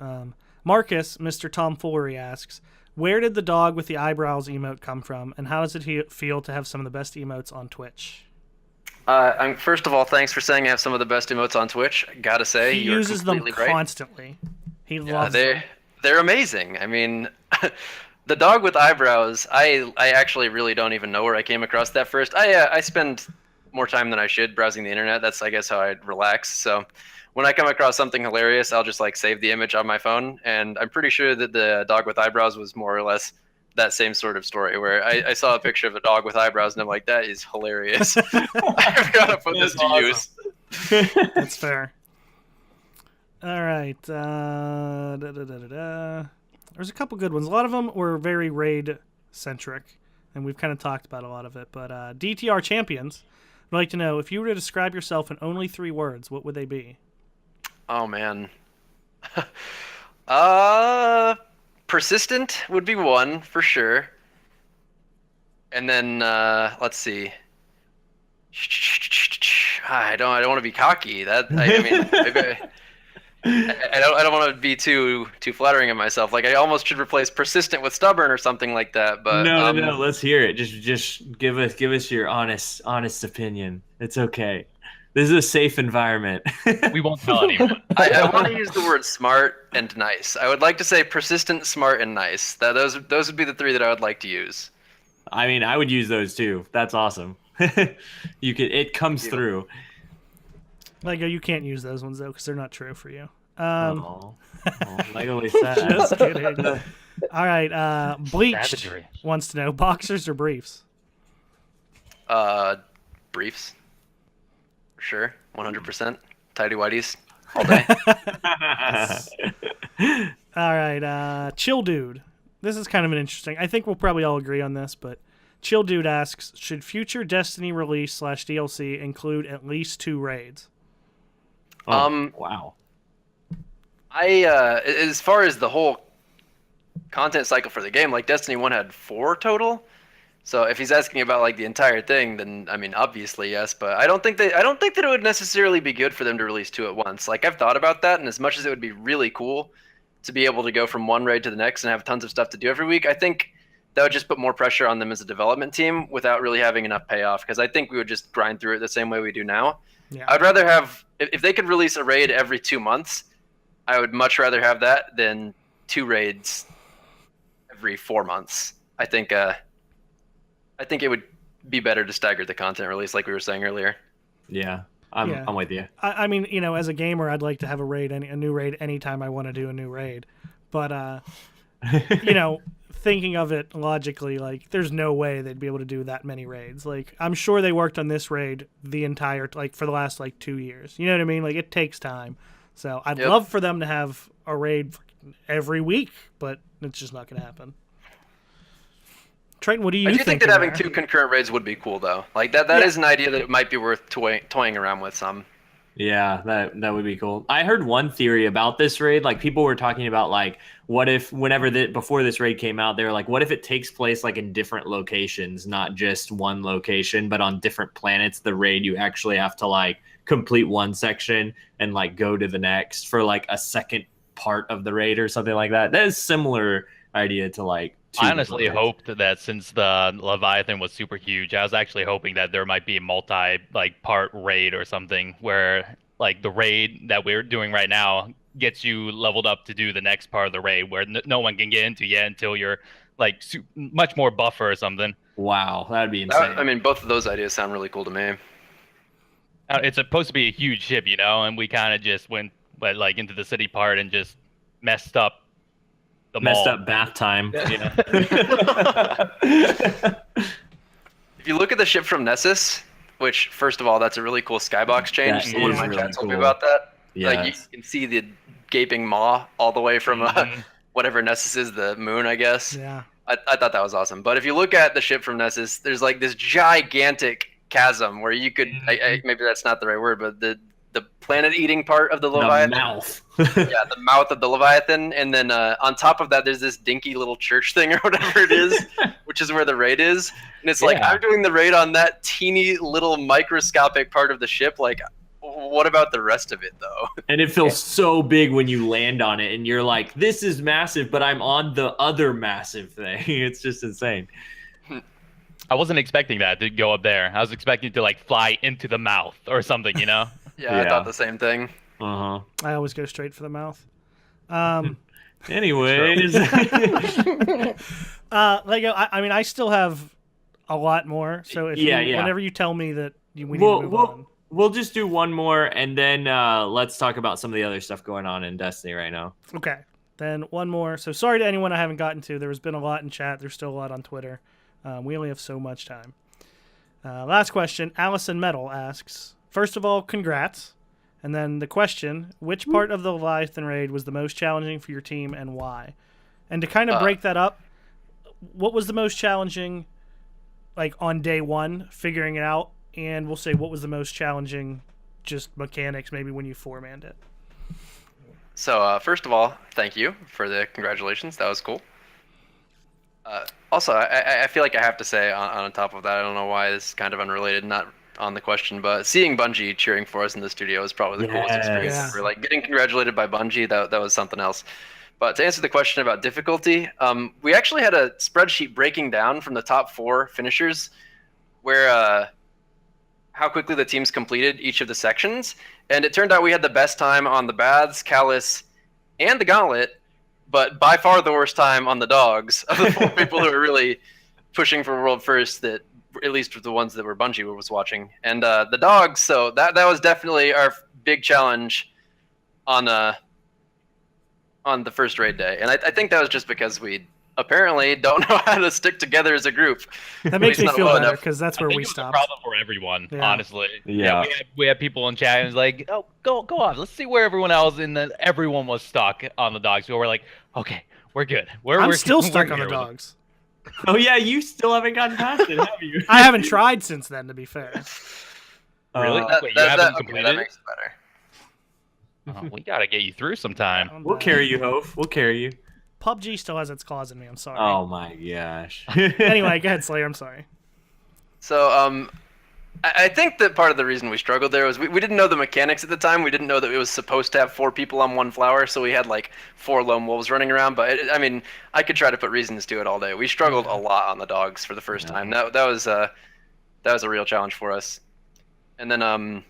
Marcus, Mr. Tomfoolery, asks, where did the dog with the eyebrows emote come from, and how does it feel to have some of the best emotes on Twitch? First of all, thanks for saying I have some of the best emotes on Twitch. Gotta say, he uses them constantly. He loves them. They're amazing. I mean, the dog with eyebrows, I actually really don't even know where I came across that first. I spend more time than I should browsing the internet. That's, I guess, how I relax. So when I come across something hilarious, I'll just like save the image on my phone. And I'm pretty sure that the dog with eyebrows was more or less that same sort of story, where I saw a picture of a dog with eyebrows and I'm like, that is hilarious. I've got to put this to use. That's fair. All right. There's a couple good ones. A lot of them were very raid centric, and we've kind of talked about a lot of it. But DTR champions, I'd like to know if you were to describe yourself in only 3 words, what would they be? Oh man. Persistent would be one for sure. And then let's see. I don't want to be cocky. I mean, maybe I don't want to be too flattering of myself. Like I almost should replace persistent with stubborn or something like that. But no, let's hear it. Just give us your honest opinion. It's okay. This is a safe environment. We won't tell anyone. I want to use the word smart and nice. I would like to say persistent, smart, and nice. Those would be the 3 that I would like to use. I mean, I would use those too. That's awesome. It comes through. Lego, you can't use those ones though because they're not true for you. Legally sad. Just kidding. All right, Bleached Savagery. wants to know boxers or briefs. Briefs. For sure, 100%. Tidy whities all day. All right, Chill Dude. This is kind of an interesting. I think we'll probably all agree on this, but Chill Dude asks, should future Destiny release / DLC include at least 2 raids? Wow. As far as the whole content cycle for the game, like Destiny 1 had 4 total. So if he's asking about like the entire thing, then I mean obviously yes, but I don't think that it would necessarily be good for them to release 2 at once. Like I've thought about that, and as much as it would be really cool to be able to go from one raid to the next and have tons of stuff to do every week, I think that would just put more pressure on them as a development team without really having enough payoff, because I think we would just grind through it the same way we do now. Yeah. I'd rather have, if they could release a raid every 2 months, I would much rather have that than 2 raids every 4 months. I think it would be better to stagger the content release like we were saying earlier. Yeah. I'm with you. I mean, you know, as a gamer, I'd like to have a new raid anytime I want to do a new raid. But, you know, thinking of it logically, like, there's no way they'd be able to do that many raids. Like, I'm sure they worked on this raid for the last, 2 years. You know what I mean? Like, it takes time. So I'd love for them to have a raid every week, but it's just not going to happen. Triton, what do you think? I do think that having 2 concurrent raids would be cool, though. Like that is an idea that it might be worth toying around with some. Yeah, that would be cool. I heard one theory about this raid. Like people were talking about like, what if before this raid came out, they were like, what if it takes place like in different locations, not just one location, but on different planets? The raid you actually have to like complete one section and like go to the next for like a second part of the raid or something like that. That is similar idea to like. I honestly hoped that since the Leviathan was super huge, I was actually hoping that there might be a part raid or something where like the raid that we're doing right now gets you leveled up to do the next part of the raid where no one can get into yet until you're like much more buffer or something. Wow, that'd be insane. I mean, both of those ideas sound really cool to me. It's supposed to be a huge ship, you know, and we kind of just went into the city part and just messed up. Messed up bath time. Yeah. If you look at the ship from Nessus, which first of all, that's a really cool skybox change. One of my chat told me about that. Yes. Like you can see the gaping maw all the way from whatever Nessus is, the moon, I guess. Yeah. I thought that was awesome. But if you look at the ship from Nessus, there's like this gigantic chasm where you could maybe that's not the right word, but the planet-eating part of the Leviathan. The mouth. Yeah, the mouth of the Leviathan. And then on top of that, there's this dinky little church thing or whatever it is, which is where the raid is. And it's like, I'm doing the raid on that teeny little microscopic part of the ship. Like, what about the rest of it, though? And it feels so big when you land on it. And you're like, this is massive, but I'm on the other massive thing. It's just insane. I wasn't expecting that to go up there. I was expecting to like fly into the mouth or something, you know? Yeah, I thought the same thing. Uh-huh. I always go straight for the mouth. Anyways. I mean, I still have a lot more. So if whenever you tell me that we need to move on. We'll just do one more, and then let's talk about some of the other stuff going on in Destiny right now. Okay. Then one more. So sorry to anyone I haven't gotten to. There has been a lot in chat. There's still a lot on Twitter. We only have so much time. Last question. Allison Metal asks, first of all, congrats. And then the question, which part of the Leviathan raid was the most challenging for your team and why? And to kind of break that up, what was the most challenging like on day one, figuring it out? And we'll say what was the most challenging just mechanics maybe when you four-manned it. So first of all, thank you for the congratulations. That was cool. Also, I feel like I have to say on top of that, I don't know why this is kind of unrelated, not on the question, but seeing Bungie cheering for us in the studio is probably the coolest experience ever. Like getting congratulated by Bungie, that was something else. But to answer the question about difficulty, we actually had a spreadsheet breaking down from the top 4 finishers where how quickly the teams completed each of the sections. And it turned out we had the best time on the Baths, Callouts, and the Gauntlet, but by far the worst time on the Dogs of the 4 people who were really pushing for world first, that at least the ones that were Bungie was watching. And the Dogs, so that was definitely our big challenge on the first raid day. And I think that was just because we apparently don't know how to stick together as a group. That makes me feel better because that's where we stopped. It's a problem for everyone, honestly. Yeah. We had people in chat and was like, "Oh, go off. Let's see where everyone else." And then everyone was stuck on the Dogs. So we're like, "Okay, we're good. I'm still stuck on the Dogs." Oh yeah, you still haven't gotten past it, have you? I haven't tried since then, to be fair. Really? Wait, you haven't completed? That makes it better. We gotta get you through sometime. We'll carry you, Hove. We'll carry you. PUBG still has its claws in me. I'm sorry. Oh my gosh. Anyway, go ahead, Slayer. I'm sorry. So I think that part of the reason we struggled there was we didn't know the mechanics at the time. We didn't know that it was supposed to have 4 people on 1 flower, so we had like 4 lone wolves running around. But I mean, I could try to put reasons to it all day. We struggled a lot on the Dogs for the first time. That was a real challenge for us. And then I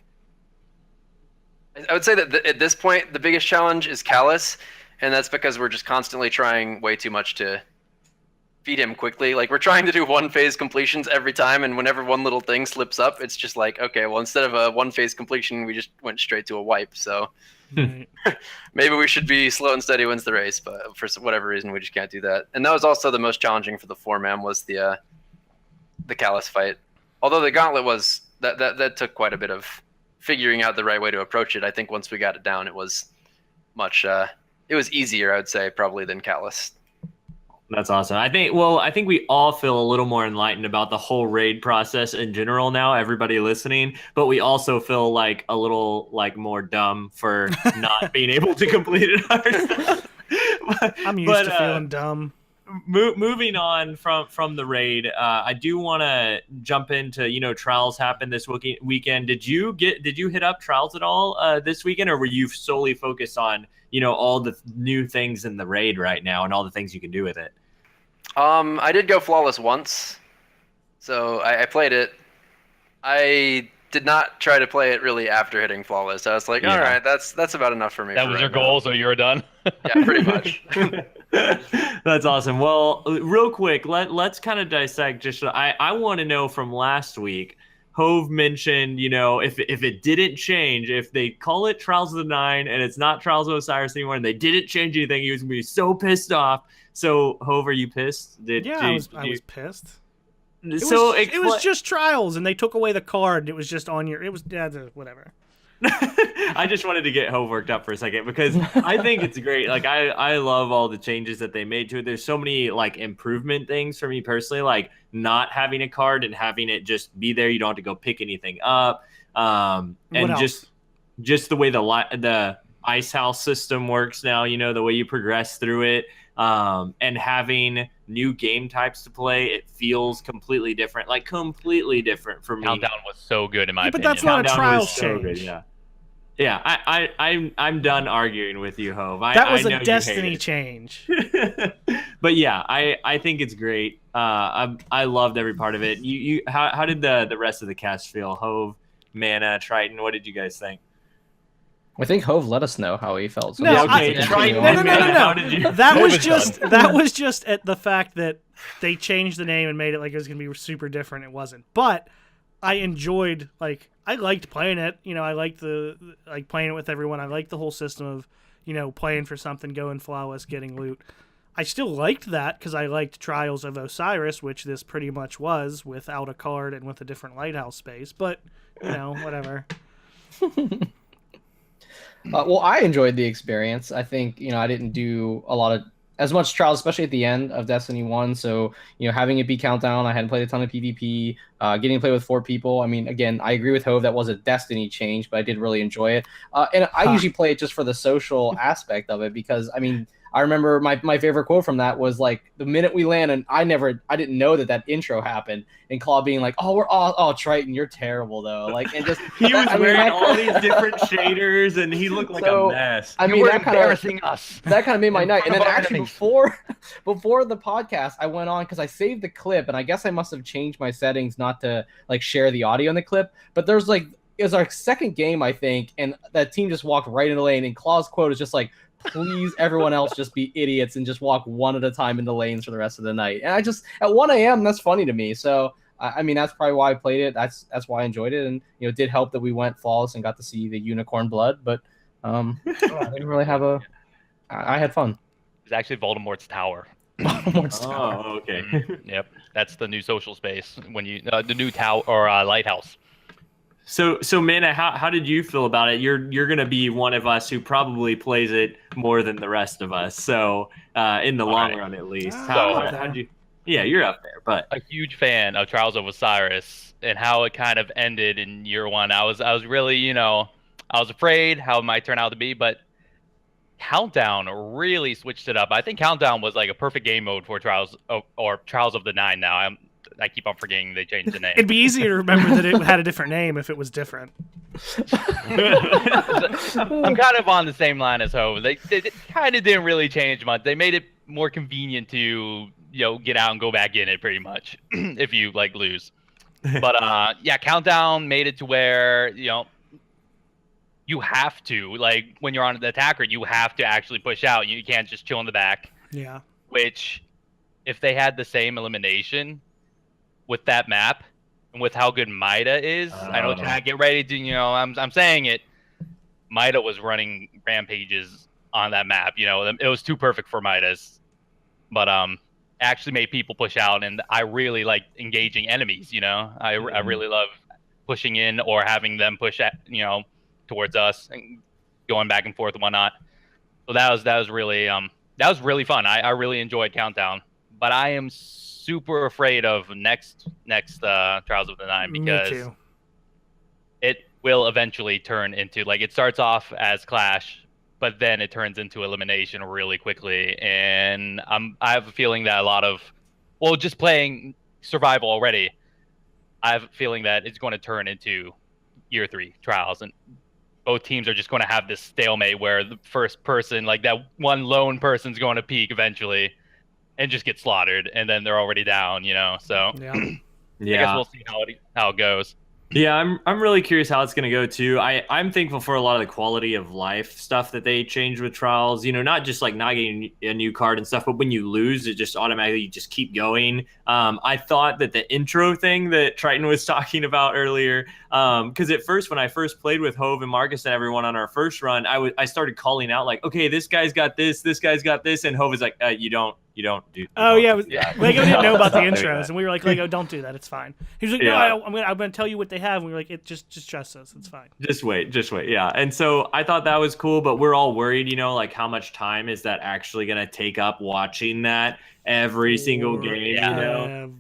would say that at this point the biggest challenge is Callus, and that's because we're just constantly trying way too much to feed him quickly. Like we're trying to do 1 phase completions every time, and whenever one little thing slips up, it's just like, okay, well, instead of a 1 phase completion, we just went straight to a wipe. So maybe we should be slow and steady wins the race, but for whatever reason, we just can't do that. And that was also the most challenging for the 4-man was the Callus fight. Although the Gauntlet was that took quite a bit of figuring out the right way to approach it. I think once we got it down, it was much it was easier, I would say, probably than Callus. That's awesome. I think we all feel a little more enlightened about the whole raid process in general now, everybody listening, but we also feel like a little like more dumb for not being able to complete it ourselves. I'm used to feeling dumb. Moving on from the raid, I do want to jump into, trials happened this weekend. Did you hit up trials at all this weekend, or were you solely focused on all the new things in the raid right now and all the things you can do with it? I did go flawless once, so I played it. I did not try to play it really after hitting flawless. I was like, all right, that's about enough for me. That was your goal, so you were done. Yeah, pretty much. That's awesome. Well, real quick, let's kind of dissect. Just I want to know from last week. Hove mentioned, if it didn't change, if they call it Trials of the Nine and it's not Trials of Osiris anymore, and they didn't change anything, he was gonna be so pissed off. So, Hove, are you pissed? I was pissed. It It was just Trials, and they took away the card. It was just on your. It was whatever. I just wanted to get Hove worked up for a second because I think it's great. Like I love all the changes that they made to it. There's so many like improvement things for me personally, like not having a card and having it just be there. You don't have to go pick anything up. And just the way the ice house system works now, the way you progress through it. And having new game types to play, it feels completely different for me. Countdown was so good in my opinion. But that's not Countdown a trials was so change. good, yeah. I'm done arguing with you, Hove. That was I know a Destiny change. But yeah, I think it's great. I loved every part of it. How did the rest of the cast feel? Hove, Mana, Triton, what did you guys think? I think Hove let us know how he felt. So No, Triton, no. how did you? That was just at the fact that they changed the name and made it like it was gonna be super different. It wasn't, but I enjoyed I liked playing it. I liked playing it with everyone. I liked the whole system of playing for something, going flawless, getting loot. I still liked that because I liked Trials of Osiris, which this pretty much was without a card and with a different lighthouse space. But whatever. Well, I enjoyed the experience. I think, I didn't do a lot of as much trials, especially at the end of Destiny 1. So, having it be countdown, I hadn't played a ton of PvP, getting to play with 4 people. I mean, again, I agree with Hove, that was a Destiny change, but I did really enjoy it. And I usually play it just for the social aspect of it because, I mean, I remember my favorite quote from that was like the minute we land, and I didn't know that intro happened, and Claw being like, "Oh, Triton, you're terrible though." Like, and just he was wearing all these different shaders, and he looked like a mess. I mean, you were that embarrassing us. That kind of made my night. And then actually enemies. before the podcast, I went on because I saved the clip, and I guess I must have changed my settings not to like share the audio in the clip. But there's like it was our second game, I think, and that team just walked right in the lane, and Claw's quote is just like, "Please, everyone else, just be idiots and just walk one at a time in the lanes for the rest of the night." And I just at 1 a.m. that's funny to me. So I mean, that's probably why I played it. That's why I enjoyed it, and it did help that we went flawless and got to see the unicorn blood. But I didn't really have I had fun. It's actually Voldemort's tower. Voldemort's tower. Oh, okay. Yep, that's the new social space when you the new tower or lighthouse. So Mana, how did you feel about it? You're gonna be one of us who probably plays it more than the rest of us. So in the long run, at least. How'd you? Yeah, you're up there. But a huge fan of Trials of Osiris and how it kind of ended in year 1. I was really, I was afraid how it might turn out to be, but Countdown really switched it up. I think Countdown was like a perfect game mode for Trials of the Nine. Now I keep on forgetting they changed the name. It'd be easier to remember that it had a different name if it was different. I'm kind of on the same line as Ho. They kind of didn't really change much. They made it more convenient to get out and go back in it pretty much if you like lose. But yeah, Countdown made it to where you have to, like, when you're on the attacker, you have to actually push out. You can't just chill in the back. Yeah. Which, if they had the same elimination with that map and with how good Mida is, I know chat, get ready to, I'm saying it. Mida was running rampages on that map. It was too perfect for Midas. But actually made people push out, and I really like engaging enemies. I really love pushing in or having them push at towards us and going back and forth and whatnot. So that was really fun. I really enjoyed Countdown, but I am super afraid of next Trials of the Nine because it will eventually turn into, like, it starts off as Clash, but then it turns into elimination really quickly. And I have a feeling that a lot of, just playing survival already, I have a feeling that it's going to turn into year 3 Trials, and both teams are just going to have this stalemate where the first person, like that one lone person's going to peak eventually and just get slaughtered, and then they're already down, So Yeah. I guess we'll see how it goes. Yeah, I'm really curious how it's going to go too. I'm thankful for a lot of the quality of life stuff that they changed with Trials. Not just like not getting a new card and stuff, but when you lose, it just automatically just keep going. I thought that the intro thing that Triton was talking about earlier, because at first when I first played with Hove and Marcus and everyone on our first run, I started calling out like, okay, this guy's got this guy's got this, and Hove is like, you don't do. Oh yeah, Lego didn't know about the Don't do intros, that. and we were like, Lego, don't do that. It's fine. He was like, Yeah. no, I'm gonna tell you what they have. And we were like, it just trust us. It's fine. Just wait. Yeah. And so I thought that was cool, but we're all worried, like how much time is that actually going to take up watching that every single game,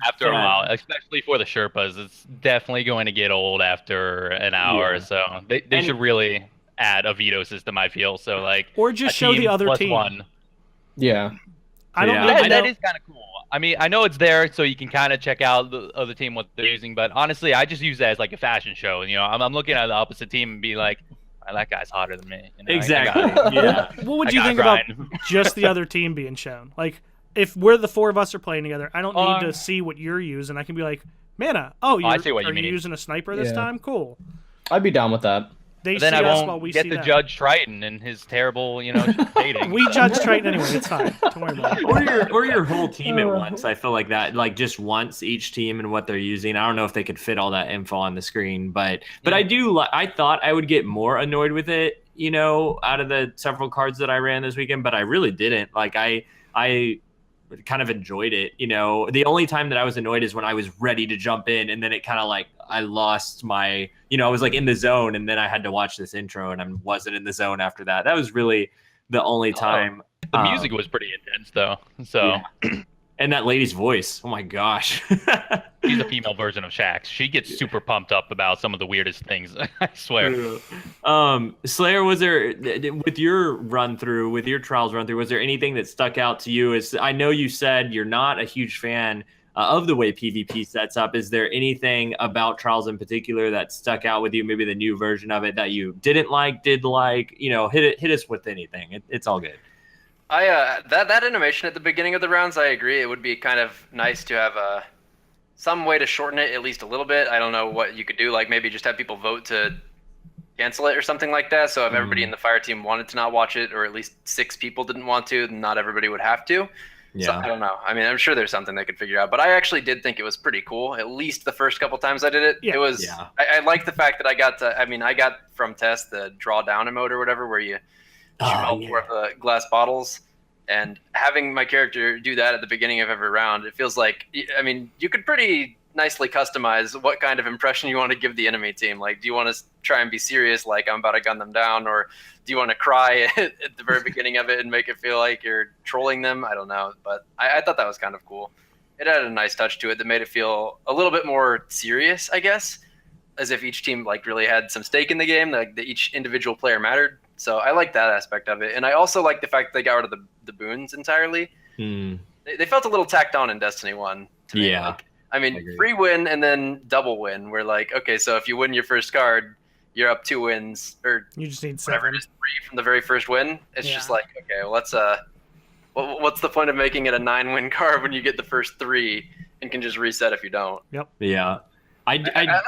After a while, especially for the Sherpas, it's definitely going to get old after an hour. Yeah. So they should really add a veto system, I feel. So like, Or just show the other team. One. Yeah. I don't Yeah. even know. That is kind of cool. I mean, I know it's there so you can kind of check out the other team, what they're using, but honestly, I just use that as like a fashion show. I'm looking at the opposite team and be like, oh, that guy's hotter than me. Exactly. Yeah. What would you think about just the other team being shown? Like, if we're the 4 of us are playing together, I don't need to see what you're using. I can be like, Mana, I see what you are mean. you using a sniper this time? Cool. I'd be down with that. They then see I us won't while we get see to them. judge Triton and his terrible, dating. We judge Triton anyway. It's fine. Don't worry about it. or your whole team at once. I feel like that, like just once each team and what they're using. I don't know if they could fit all that info on the screen, but I thought I would get more annoyed with it, out of the several cards that I ran this weekend, but I really didn't. Like I kind of enjoyed it. The only time that I was annoyed is when I was ready to jump in and then it kind of like I lost my, I was like in the zone, and then I had to watch this intro, and I wasn't in the zone after that. That was really the only time. The music was pretty intense, though. So, and that lady's voice, oh my gosh. She's a female version of Shax. She gets super pumped up about some of the weirdest things. I swear. Slayer, was there, with your trials run through, was there anything that stuck out to you? I know you said you're not a huge fan of the way PvP sets up. Is there anything about trials in particular that stuck out with you? Maybe the new version of it that you did like? Hit us with anything. It's all good. That animation at the beginning of the rounds, I agree. It would be kind of nice to have some way to shorten it at least a little bit. I don't know what you could do, like maybe just have people vote to cancel it or something like that. So if everybody in the fire team wanted to not watch it, or at least 6 people didn't want to, then not everybody would have to. Yeah. So I don't know. I mean, I'm sure there's something they could figure out, but I actually did think it was pretty cool. At least the first couple times I did it, it was. Yeah. I like the fact that I got from Tess the draw down emote or whatever, where you shoot all 4 of the glass bottles. And having my character do that at the beginning of every round, it feels like, I mean, you could pretty nicely customize what kind of impression you want to give the enemy team. Like, do you want to try and be serious, like I'm about to gun them down, or do you want to cry at the very beginning of it and make it feel like you're trolling them? I don't know, but I thought that was kind of cool. It had a nice touch to it that made it feel a little bit more serious, I guess, as if each team like really had some stake in the game, like each individual player mattered. So I like that aspect of it, and I also like the fact that they got rid of the boons entirely. They felt a little tacked on in Destiny 1 to me. Yeah, like, I mean, free win and then double win. We're like, okay, so if you win your first card, you're up 2 wins, or you just need whatever 7. it is, 3 from the very first win. It's just like, okay, well, let's what's the point of making it a 9-win card when you get the first 3 and can just reset if you don't? Yep. Yeah. I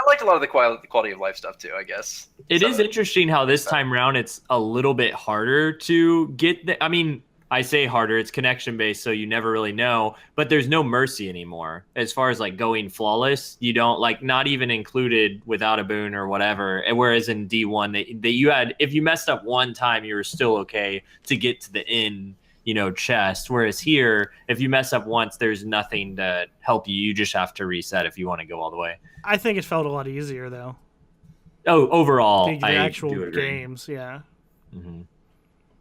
liked a lot of the quality of life stuff too, I guess. It is interesting how this time around it's a little bit harder to get I mean, I say harder, it's connection based, so you never really know, but there's no mercy anymore. As far as like going flawless, you don't like, not even included without a boon or whatever. And whereas in D1 that you had, if you messed up one time, you were still okay to get to the end, chest. Whereas here, if you mess up once, there's nothing to help you. You just have to reset if you want to go all the way. I think it felt a lot easier though. Oh, overall, the actual games, yeah. Mm-hmm.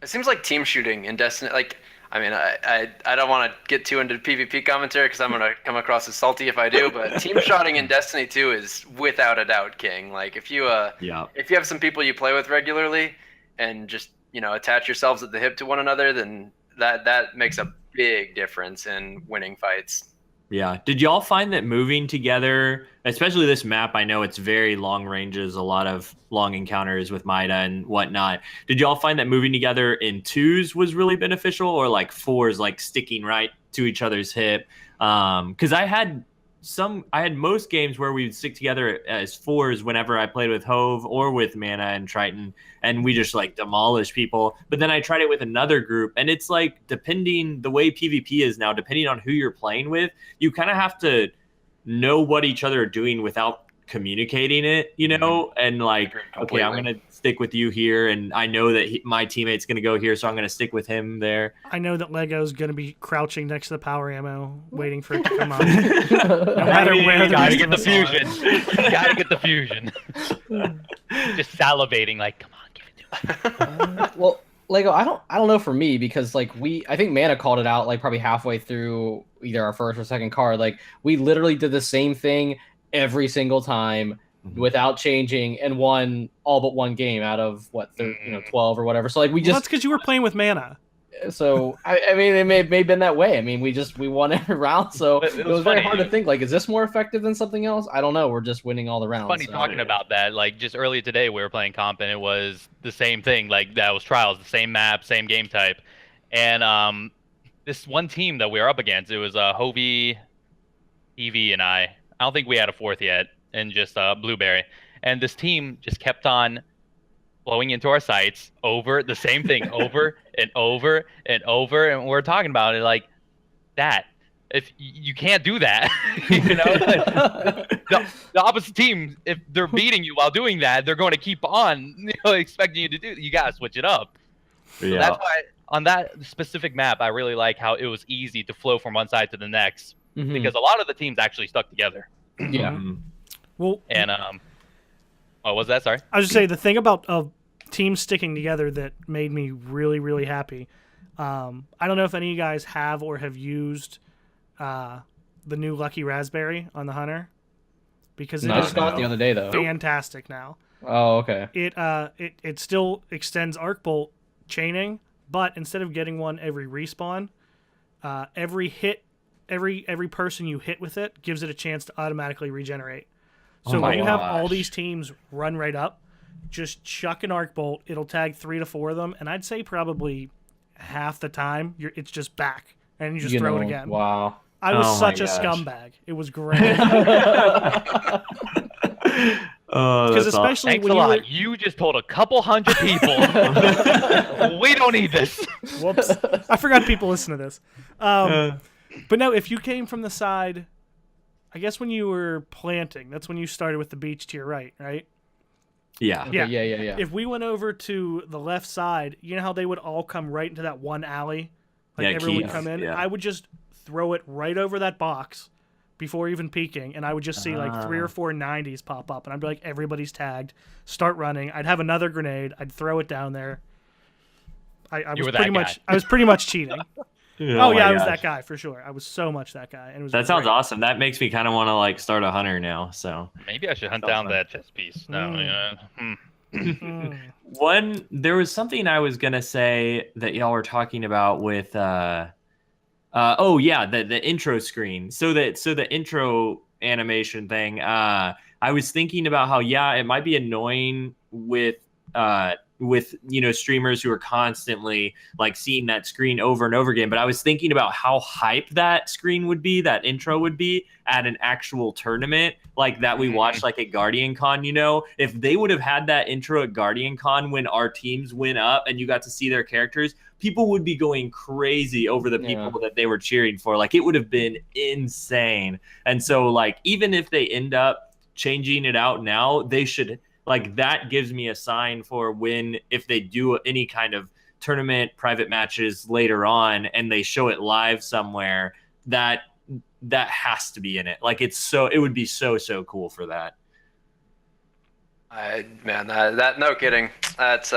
It seems like team shooting in Destiny. Like, I mean, I don't want to get too into PvP commentary because I'm gonna come across as salty if I do. But team shotting in Destiny 2 is without a doubt king. Like, if you have some people you play with regularly and just attach yourselves at the hip to one another, then that makes a big difference in winning fights. Yeah. Did y'all find that moving together, especially this map, I know it's very long ranges, a lot of long encounters with Mida and whatnot. Did y'all find that moving together in 2s was really beneficial, or like 4s, like sticking right to each other's hip? Because I had most games where we'd stick together as 4s whenever I played with Hove or with Mana and Triton, and we just like demolish people. But then I tried it with another group, and it's like, depending the way PvP is now, depending on who you're playing with, you kind of have to know what each other are doing without communicating it, and like, okay, I'm going to stick with you here, and I know that my teammate's going to go here, so I'm going to stick with him there. I know that Lego's going to be crouching next to the power ammo, waiting for it to come up. No matter where, gotta get the fusion. Gotta get the fusion. Just salivating, like, come on, give it to me. Well, Lego, I don't know for me, because like I think Mana called it out like probably halfway through either our first or second card. Like, we literally did the same thing every single time without changing, and won all but one game out of 12 or whatever. So like that's because you were playing with Mana. So I mean, it may have been that way. I mean, we won every round, so it was very hard to think like, is this more effective than something else? I don't know. We're just winning all the rounds. Funny talking about that. Like, just earlier today, we were playing comp, and it was the same thing. Like, that was trials, the same map, same game type, and this one team that we were up against, it was Hovey, Evie, and I. I don't think we had a 4th yet, and just Blueberry. And this team just kept on blowing into our sites over the same thing, over and over and over. And we're talking about it like that. If you can't do that, the opposite team, if they're beating you while doing that, they're going to keep on expecting you to do. You got to switch it up. Yeah. So that's why on that specific map, I really like how it was easy to flow from one side to the next. Because a lot of the teams actually stuck together. Yeah. Well, And what was that? Sorry. I was just saying the thing about teams sticking together that made me really, really happy. I don't know if any of you guys have or have used the new Lucky Raspberry on the Hunter, because No, I just got it the other day though. fantastic now. Oh, okay. It still extends arc bolt chaining, but instead of getting one every respawn, every person you hit with it gives it a chance to automatically regenerate. So when you have all these teams run right up, just chuck an arc bolt. It'll tag 3 to 4 of them, and I'd say probably half the time it's just back, and you just throw it again. Wow. I was such a scumbag. It was great. Because especially Thanks when a you lot. You just told a couple hundred people. We don't need this. Whoops. I forgot people listen to this. But no, if you came from the side, I guess when you were planting, that's when you started with the beach to your right? Yeah. Okay, yeah. If we went over to the left side, you know how they would all come right into that one alley? Like everyone would come in? Yeah. I would just throw it right over that box before even peeking, and I would just see like 3 or 4 90s pop up, and I'd be like, everybody's tagged, start running. I'd have another grenade, I'd throw it down there. I was pretty much cheating. I was that guy for sure. I was so much that guy. And it was that sounds awesome. That makes me kind of want to like start a Hunter now. So maybe I should hunt down that chess piece. There was something I was gonna say that y'all were talking about with the intro screen. So the intro animation thing. I was thinking about how it might be annoying with streamers who are constantly like seeing that screen over and over again, but I was thinking about how hype that screen would be, that intro would be at an actual tournament like that we watched like at Guardian Con. If they would have had that intro at Guardian Con when our teams went up and you got to see their characters, people would be going crazy over the people that they were cheering for. Like, it would have been insane. And so like, even if they end up changing it out now, they should, like, that gives me a sign for if they do any kind of tournament private matches later on and they show it live somewhere, that has to be in it. Like, it would be so cool for that. That no kidding. That's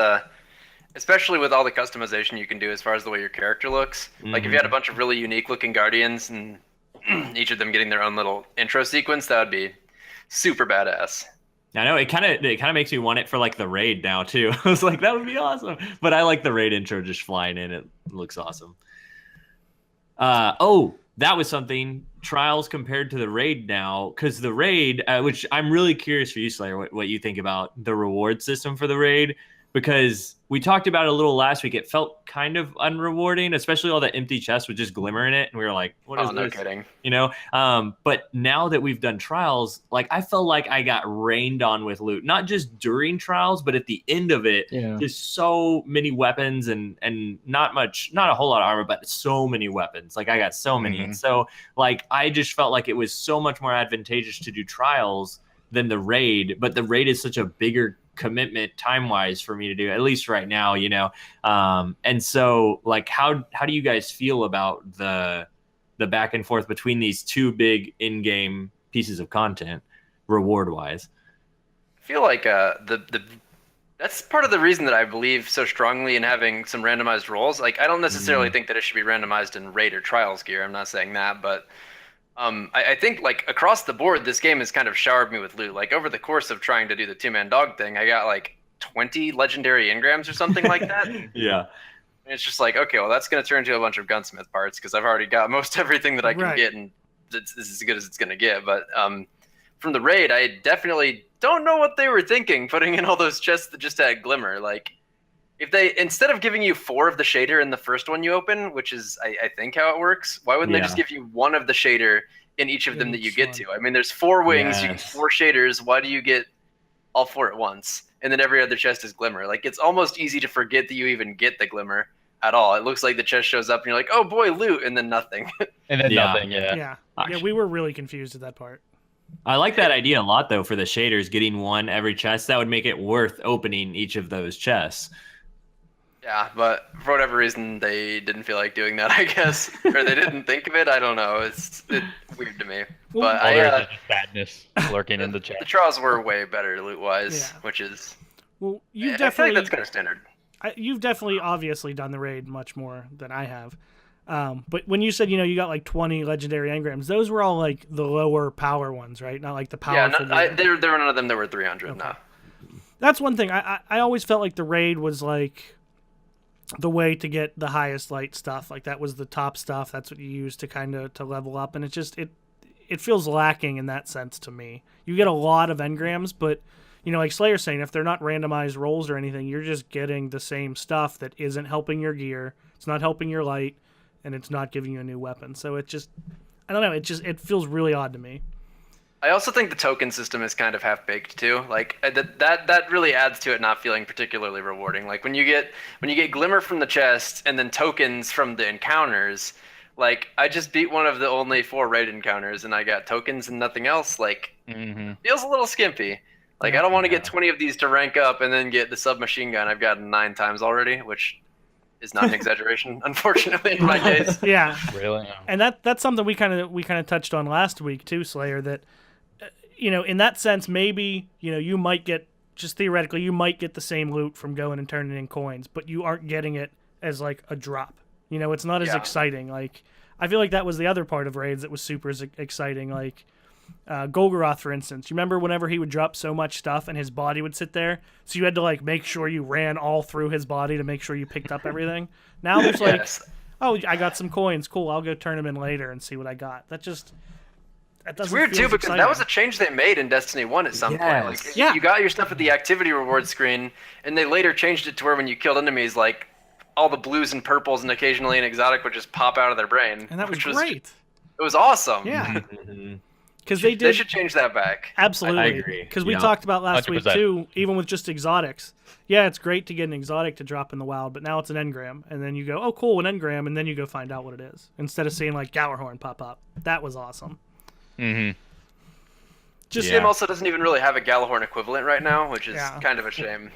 especially with all the customization you can do as far as the way your character looks. Like, if you had a bunch of really unique looking guardians and each of them getting their own little intro sequence, that would be super badass. I know, it kind of makes me want it for like the raid now too. I was like, that would be awesome. But I like the raid intro just flying in. It looks awesome. That was something, trials compared to the raid now, because the raid, which I'm really curious for you, Slayer, what you think about the reward system for the raid, because we talked about it a little last week. It felt kind of unrewarding, especially all the empty chests with just glimmer in it. And we were like, what is this? No kidding. But now that we've done trials, like, I felt like I got rained on with loot, not just during trials, but at the end of it, just so many weapons and not a whole lot of armor, but so many weapons. Like, I got so many. And so like, I just felt like it was so much more advantageous to do trials than the raid, but the raid is such a bigger commitment time-wise for me to do, at least right now, and so like, how do you guys feel about the back and forth between these two big in-game pieces of content reward-wise? I feel like that's part of the reason that I believe so strongly in having some randomized roles. Like, I don't necessarily think that it should be randomized in raid or trials gear. I'm not saying that, but I think, like, across the board, this game has kind of showered me with loot. Like, over the course of trying to do the 2-man dog thing, I got like 20 legendary engrams or something like that. Yeah. And it's just like, okay, well, that's going to turn into a bunch of gunsmith parts because I've already got most everything that I can get, and this is as good as it's going to get. But from the raid, I definitely don't know what they were thinking, putting in all those chests that just had glimmer. Like, if they, instead of giving you 4 of the shader in the first one you open, which is, I think, how it works, why wouldn't they just give you 1 of the shader in each of them that you get to? I mean, there's 4 wings, you get 4 shaders. Why do you get all 4 at once? And then every other chest is glimmer. Like, it's almost easy to forget that you even get the glimmer at all. It looks like the chest shows up and you're like, oh boy, loot, and then nothing. And then nothing, Yeah, we were really confused at that part. I like that idea a lot, though, for the shaders, getting 1 every chest. That would make it worth opening each of those chests. Yeah, but for whatever reason, they didn't feel like doing that, I guess. Or they didn't think of it. I don't know. It's weird to me. But There's just sadness lurking in the the chat. trials were way better loot-wise, Yeah. which is Well, I feel like that's kind of standard. you've definitely obviously done the raid much more than I have. But when you said, you got like 20 legendary engrams, those were all like the lower power ones, right? Not like the powerful. Yeah, there were none of them that were 300. Okay. No. That's one thing. I always felt like the raid was like the way to get the highest light stuff. Like that was the top stuff. That's what you use to kind of to level up, and it feels lacking in that sense to me. You get a lot of engrams, but like Slayer's saying, if they're not randomized rolls or anything, you're just getting the same stuff that isn't helping your gear. It's not helping your light, and it's not giving you a new weapon. So I don't know. It feels really odd to me. I also think the token system is kind of half-baked too. Like that really adds to it not feeling particularly rewarding. Like when you get glimmer from the chest and then tokens from the encounters. Like I just beat one of the only 4 raid encounters and I got tokens and nothing else. Like feels a little skimpy. Like I don't want to get 20 of these to rank up and then get the submachine gun I've gotten 9 times already, which is not an exaggeration, unfortunately, in my case. Yeah, Really? and that's something we kind of touched on last week too, Slayer. That in that sense, maybe you might get, just theoretically, you might get the same loot from going and turning in coins, but you aren't getting it as like a drop. It's not as exciting. Like I feel like that was the other part of raids that was super exciting. Like Golgoroth, for instance. You remember whenever he would drop so much stuff and his body would sit there, so you had to like make sure you ran all through his body to make sure you picked up everything. Now there's like, oh, I got some coins. Cool, I'll go turn them in later and see what I got. That doesn't It's weird feel too, because exciting. that was a change they made in Destiny 1 at some point. Like, Yeah. you got your stuff at the activity reward screen, and they later changed it to where when you killed enemies, like all the blues and purples and occasionally an exotic would just pop out of their brain. And that was which great. It was awesome. Yeah. Because they should change that back. Absolutely. I agree. Because we Yeah. talked about last week 100%. too, even with just exotics. Yeah, it's great to get an exotic to drop in the wild, but now it's an engram. And then you go, oh, cool, an engram, and then you go find out what it is. Instead of seeing like Gallarhorn pop up. That was awesome. This game also doesn't even really have a Galahorn equivalent right now, which is Yeah. kind of a shame.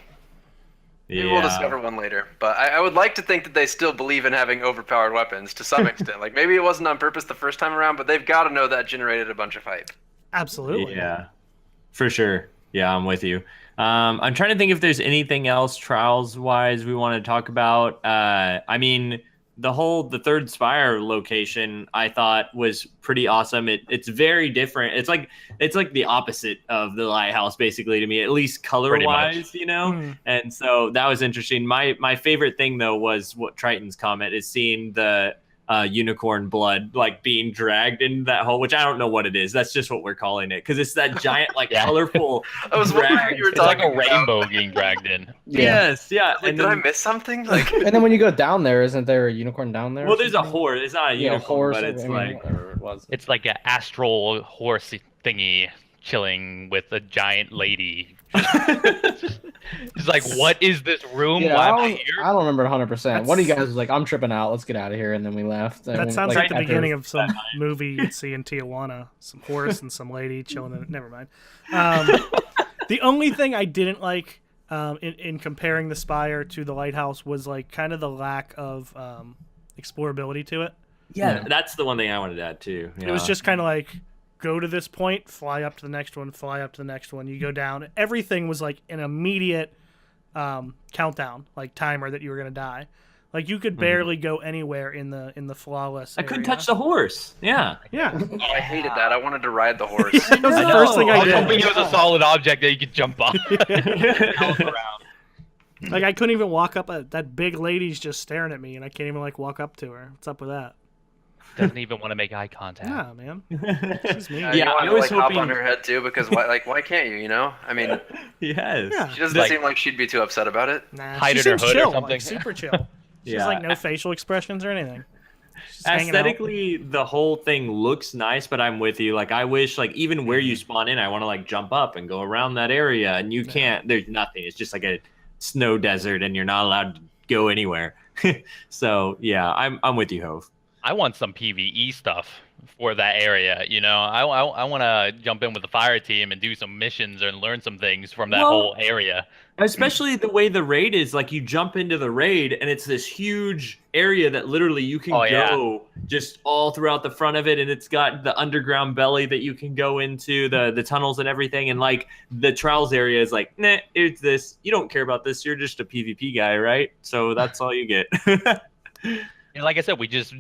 Maybe we'll discover one later. But I would like to think that they still believe in having overpowered weapons to some extent. Like maybe it wasn't on purpose the first time around, but they've got to know that generated a bunch of hype. Absolutely. Yeah, for sure. Yeah, I'm with you. I'm trying to think if there's anything else trials-wise we want to talk about. I mean, the third Spire location I thought was pretty awesome. It's very different. It's like the opposite of the lighthouse basically to me, at least color-wise, And so that was interesting. My favorite thing though was what Triton's comment is, seeing the unicorn blood like being dragged in that hole, which I don't know what it is. That's just what we're calling it because it's that giant like colorful. I was wondering what you were It's like talking a rainbow getting dragged in. Yes, yeah. Like, did I miss something? Like, And then when you go down there, isn't there a unicorn down there? Well, there's a horse. It's not a Yeah, unicorn, horse. but it's like whatever it was. It's like an astral horse thingy chilling with a giant lady. It's like, what is this room? Yeah, Why am I I don't, here? I don't remember 100%. One of you guys was like, "I'm tripping out. Let's get out of here," and then we left. That sounds like the after- beginning of some movie you'd see in Tijuana. Some horse and some lady chilling in it. Never mind. The only thing I didn't like in comparing the Spire to the Lighthouse was like kind of the lack of explorability to it. yeah, that's the one thing I wanted to add too. It was just kind of like, go to this point, fly up to the next one, fly up to the next one. You go down. Everything was like an immediate countdown, like timer that you were gonna die. Like you could barely go anywhere in the flawless. I couldn't area. touch the horse. Yeah. Yeah, I hated that. I wanted to ride the horse. that was the know. first thing I I was did. hoping it was a solid object that you could jump off. Bounce around. Like I couldn't even walk up. That big lady's just staring at me, and I can't even like walk up to her. What's up with that? Doesn't even want to make eye contact. Nah, man. She's me. You Yeah, wanted I to was like hop hoping- on her head too, because why can't you? I mean, Yes. Yeah. she doesn't Like- seem like she'd be too upset about it. Nah, Hide she in her seems hood or chill, something. like super chill. She has Yeah. like no facial expressions or anything. She's just hanging out. Aesthetically, the whole thing looks nice, but I'm with you. Like, I wish, like, even where you spawn in, I want to like jump up and go around that area, and you can't. There's nothing. It's just like a snow desert, and you're not allowed to go anywhere. So yeah, I'm with you, Hove. I want some PvE stuff. for that area. I want to jump in with the fire team and do some missions and learn some things from that whole area. Especially the way the raid is, like you jump into the raid and it's this huge area that literally you can go just all throughout the front of it, and it's got the underground belly that you can go into, the tunnels and everything, and like the trials area is like, nah, it's this. You don't care about this. You're just a PvP guy, right? So that's all you get. And like I said, we just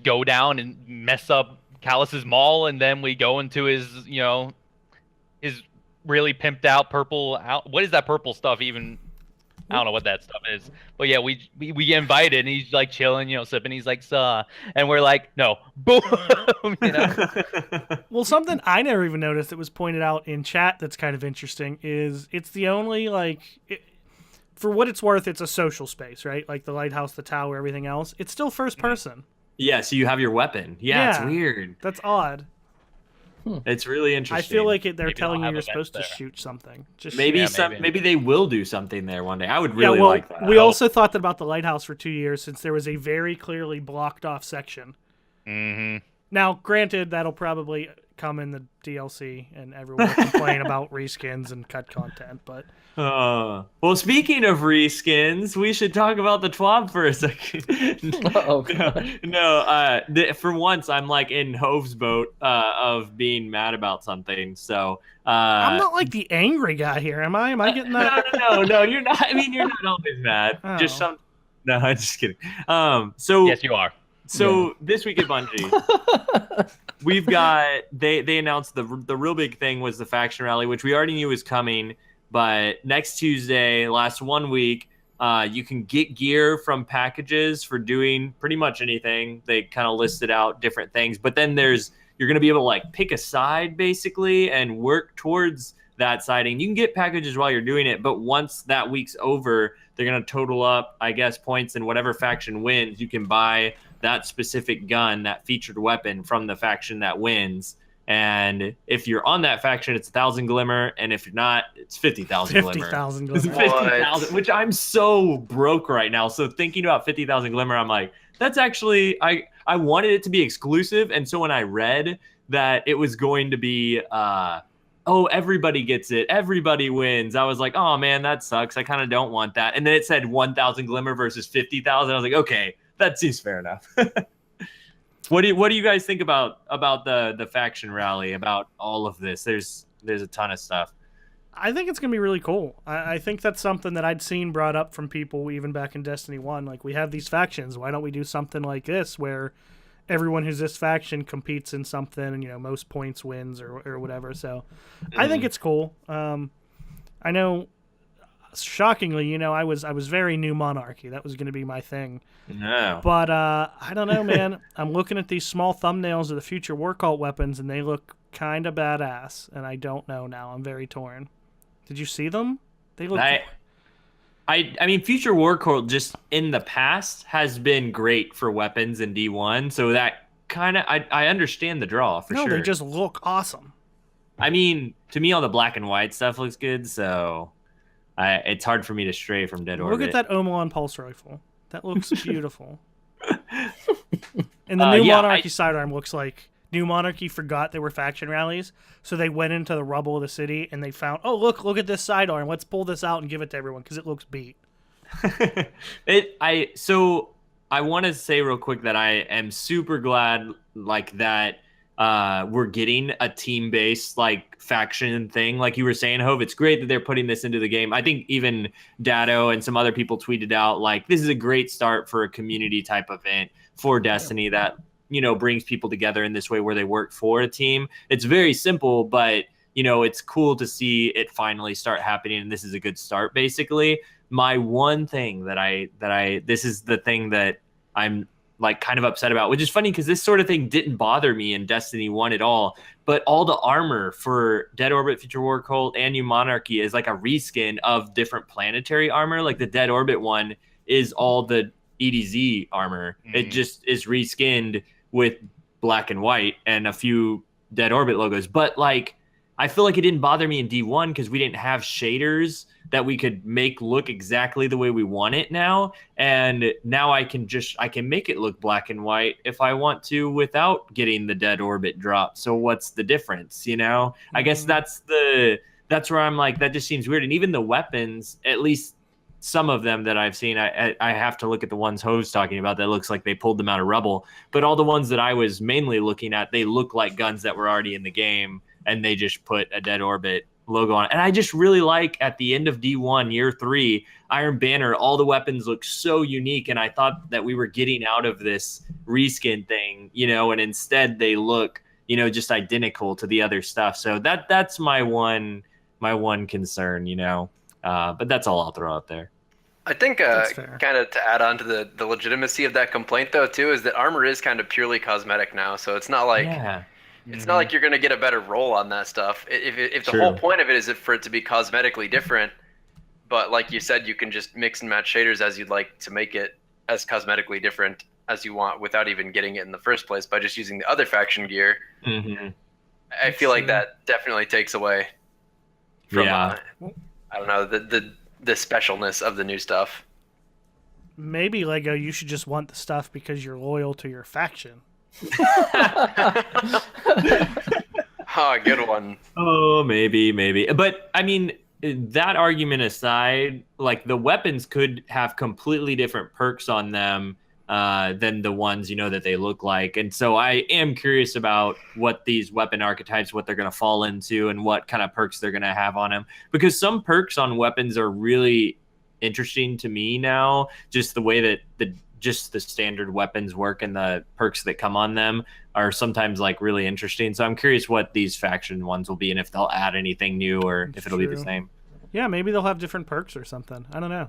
go down and mess up Callous's mall, and then we go into his his really pimped out purple out. What is that purple stuff even? I don't know what that stuff is. But yeah, we get invited, and he's like chilling, sipping. He's like, and we're like, no, boom, Well, something I never even noticed that was pointed out in chat that's kind of interesting is it's the only for what it's worth, it's a social space, right? Like the lighthouse, the tower, everything else. It's still first person. Yeah, so you have your weapon. Yeah, it's weird. That's odd. It's really interesting. I feel like they're Maybe telling you they'll you're have supposed to events there. shoot something. Just maybe shoot. maybe they will do something there one day. I would really well, like that. We also thought that about the lighthouse for 2 years since there was a very clearly blocked off section. Mm-hmm. Now, granted, that'll probably come in the DLC, and everyone will complain about reskins and cut content, but... well, speaking of reskins, we should talk about the TWAB for a second. For once, I'm like in Hove's boat of being mad about something. So I'm not like the angry guy here, am I? Am I getting that? No, you're not. I mean, you're not always mad. Oh. Just some. No, I'm just kidding. So Yes, you are. So this week at Bungie, we've got they announced the real big thing was the faction rally, which we already knew was coming. But next Tuesday, last 1 week, you can get gear from packages for doing pretty much anything. They kind of listed out different things, but then you're going to be able to like pick a side basically and work towards that siding. You can get packages while you're doing it, but once that week's over, they're going to total up, I guess, points, and whatever faction wins, you can buy that specific gun, that featured weapon from the faction that wins. And if you're on that faction, it's 1,000 glimmer, and if you're not, it's 50,000 glimmer. 50,000 It's glimmer. 50,000, which I'm so broke right now. So thinking about 50,000 glimmer, I'm like, that's actually I wanted it to be exclusive, and so when I read that it was going to be everybody gets it, everybody wins, I was like, oh man, that sucks. I kind of don't want that. And then it said 1,000 glimmer versus 50,000. I was like, okay, that seems fair enough. What do you guys think about the faction rally, about all of this? There's a ton of stuff. I think it's going to be really cool. I think that's something that I'd seen brought up from people even back in Destiny 1. Like, we have these factions. Why don't we do something like this where everyone who's this faction competes in something and, most points wins or whatever. So I think it's cool. I know, shockingly, I was very new Monarchy. That was going to be my thing. No. But I don't know, man. I'm looking at these small thumbnails of the future war cult weapons, and they look kind of badass. And I don't know now. I'm very torn. Did you see them? They look. I mean, future war cult just in the past has been great for weapons in D1. So that kind of I understand the draw for sure. No, they just look awesome. I mean, to me, all the black and white stuff looks good. So it's hard for me to stray from Dead Orbit. Look at that Omelon pulse rifle. That looks beautiful. And the new Monarchy sidearm looks like New Monarchy forgot there were faction rallies, so they went into the rubble of the city and they found, oh, look at this sidearm. Let's pull this out and give it to everyone because it looks beat. So I want to say real quick that I am super glad that we're getting a team-based faction thing. Like you were saying, Hove, it's great that they're putting this into the game. I think even Dado and some other people tweeted out this is a great start for a community type event for Destiny that brings people together in this way where they work for a team. It's very simple, but it's cool to see it finally start happening, and this is a good start. Basically, my one thing this is the thing that I'm kind of upset about, which is funny because this sort of thing didn't bother me in Destiny 1 at all, but all the armor for Dead Orbit, Future War Cult, and New Monarchy is like a reskin of different planetary armor. Like the Dead Orbit one is all the EDZ armor. It just is reskinned with black and white and a few Dead Orbit logos. But I feel like it didn't bother me in D1 because we didn't have shaders that we could make look exactly the way we want it now. And now I can make it look black and white if I want to without getting the dead orbit drop. So what's the difference, you know? I guess that's where I'm like, that just seems weird. And even the weapons, at least some of them that I've seen, I have to look at the ones Ho's talking about that looks like they pulled them out of Rebel. But all the ones that I was mainly looking at, they look like guns that were already in the game, and they just put a dead orbit logo on it. And I just really like at the end of D1 year 3, Iron Banner, all the weapons look so unique, and I thought that we were getting out of this reskin thing, you know, and instead they look, you know, just identical to the other stuff. So that's my one concern, you know. But that's all I'll throw out there. I think kind of to add on to the legitimacy of that complaint, though, too, is that armor is kind of purely cosmetic now. So it's not like it's not like you're going to get a better roll on that stuff. If the whole point of it is for it to be cosmetically different, but like you said, you can just mix and match shaders as you'd like to make it as cosmetically different as you want without even getting it in the first place by just using the other faction gear. I feel like that definitely takes away from I don't know, the specialness of the new stuff. Maybe, Lego, you should just want the stuff because you're loyal to your faction. Oh, good one. Oh, maybe. But, I mean, that argument aside, like, the weapons could have completely different perks on them than the ones, you know, that they look like. And so I am curious about what these weapon archetypes, what they're going to fall into and what kind of perks they're going to have on them. Because some perks on weapons are really interesting to me now, just the way that the standard weapons work and the perks that come on them are sometimes like really interesting. So I'm curious what these faction ones will be and if they'll add anything new or if it'll be the same. Yeah, maybe they'll have different perks or something. I don't know.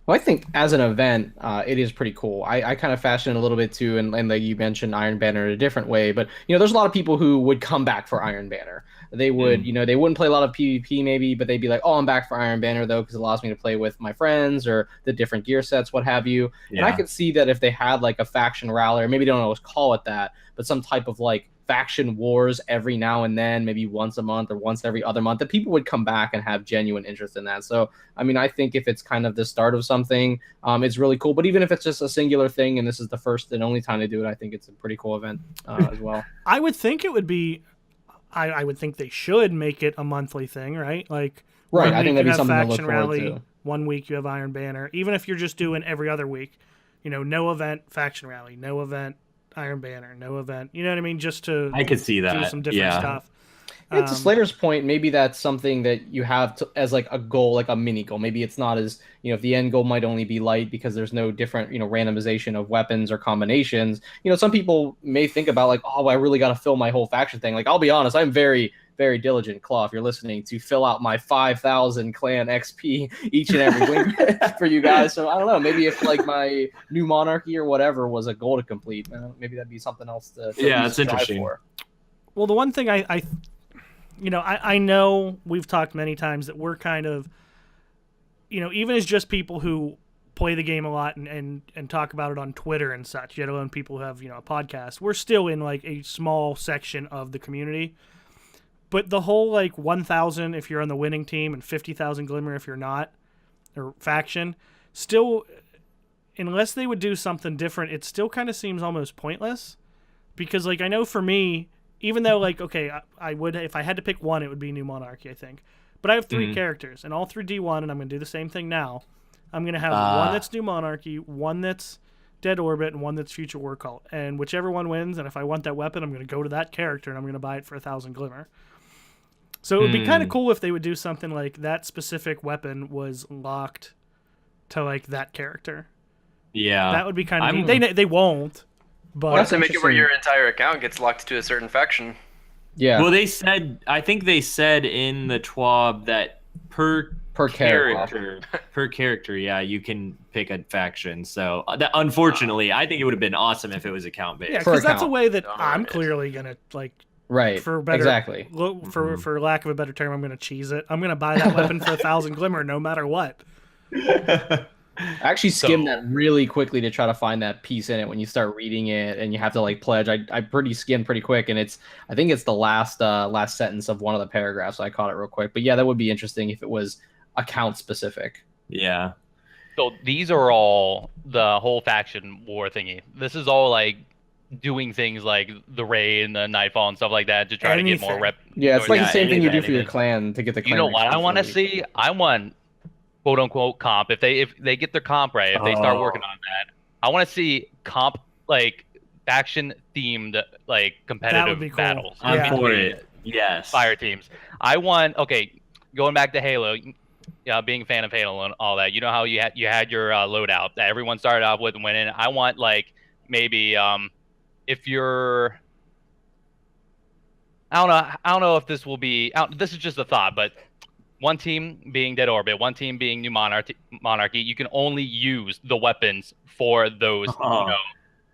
Well, I think as an event, it is pretty cool. I kind of fashion it a little bit too, and like you mentioned Iron Banner in a different way. But you know, there's a lot of people who would come back for Iron Banner. They would, you know, they wouldn't play a lot of PvP maybe, but they'd be like, oh, I'm back for Iron Banner though because it allows me to play with my friends or the different gear sets, what have you. And I could see that if they had like a faction rally, or maybe they don't always call it that, but some type of like faction wars every now and then, maybe once a month or once every other month, that people would come back and have genuine interest in that. So, I mean, I think if it's kind of the start of something, it's really cool. But even if it's just a singular thing and this is the first and only time to do it, I think it's a pretty cool event as well. I would think it would be, I would think they should make it a monthly thing, right? Like, right. I think that'd be something to look forward rally, to. 1 week you have Iron Banner, even if you're just doing every other week, you know, no event faction rally, no event Iron Banner, no event. You know what I mean? Just to I could see that. Do some different stuff. And to Slater's point, maybe that's something that you have as like a goal, like a mini goal. Maybe it's not as, you know, if the end goal might only be light because there's no different, you know, randomization of weapons or combinations. You know, some people may think about like, oh, I really got to fill my whole faction thing. Like, I'll be honest, I'm very, very diligent, Claw, if you're listening, to fill out my 5,000 clan XP each and every week for you guys. So I don't know, maybe if like my new monarchy or whatever was a goal to complete, maybe that'd be something else to that's interesting. For. Well, the one thing I know we've talked many times that we're kind of, you know, even as just people who play the game a lot and talk about it on Twitter and such, yet alone people who have, you know, a podcast, we're still in like a small section of the community. But the whole like 1,000 if you're on the winning team and 50,000 Glimmer if you're not, or faction, still, unless they would do something different, it still kind of seems almost pointless. Because like I know for me, even though like, okay, I would, if I had to pick one, it would be New Monarchy, I think. But I have 3 characters, and all through D1, and I'm going to do the same thing now. I'm going to have one that's New Monarchy, one that's Dead Orbit, and one that's Future War Cult. And whichever one wins, and if I want that weapon, I'm going to go to that character, and I'm going to buy it for 1,000 Glimmer. So it would be kind of cool if they would do something like that specific weapon was locked to like that character. Yeah. That would be kind of neat. They won't. But you have to make it where your entire account gets locked to a certain faction. Yeah. Well, I think they said in the TWAB that per character, yeah, you can pick a faction. So that, unfortunately, I think it would have been awesome if it was account based. Yeah, because that's a way that I'm clearly gonna like. Right. For better, exactly. For lack of a better term, I'm gonna cheese it. I'm gonna buy that weapon for 1,000 Glimmer, no matter what. I actually skimmed that really quickly to try to find that piece in it when you start reading it and you have to like pledge. I pretty skimmed pretty quick, and I think it's the last sentence of one of the paragraphs. So I caught it real quick. But yeah, that would be interesting if it was account specific. Yeah. So these are all the whole faction war thingy. This is all like doing things like the raid and the nightfall and stuff like that to try to get more rep. Yeah, it's like the Yeah, same thing you do anything. for your clan to get the clan. You know what I XP want to for the week. see? I want quote unquote comp. If they get their comp right, if they start working on that, I want to see comp like faction themed like competitive be cool. battles. I'm for between it. Yes. Fire teams. I want going back to Halo. Yeah, being a fan of Halo and all that. You know how you had your loadout that everyone started off with and went in. I want like maybe if you're I don't know if this will be this is just a thought, but one team being Dead Orbit, one team being New Monarchy, you can only use the weapons for those, you know,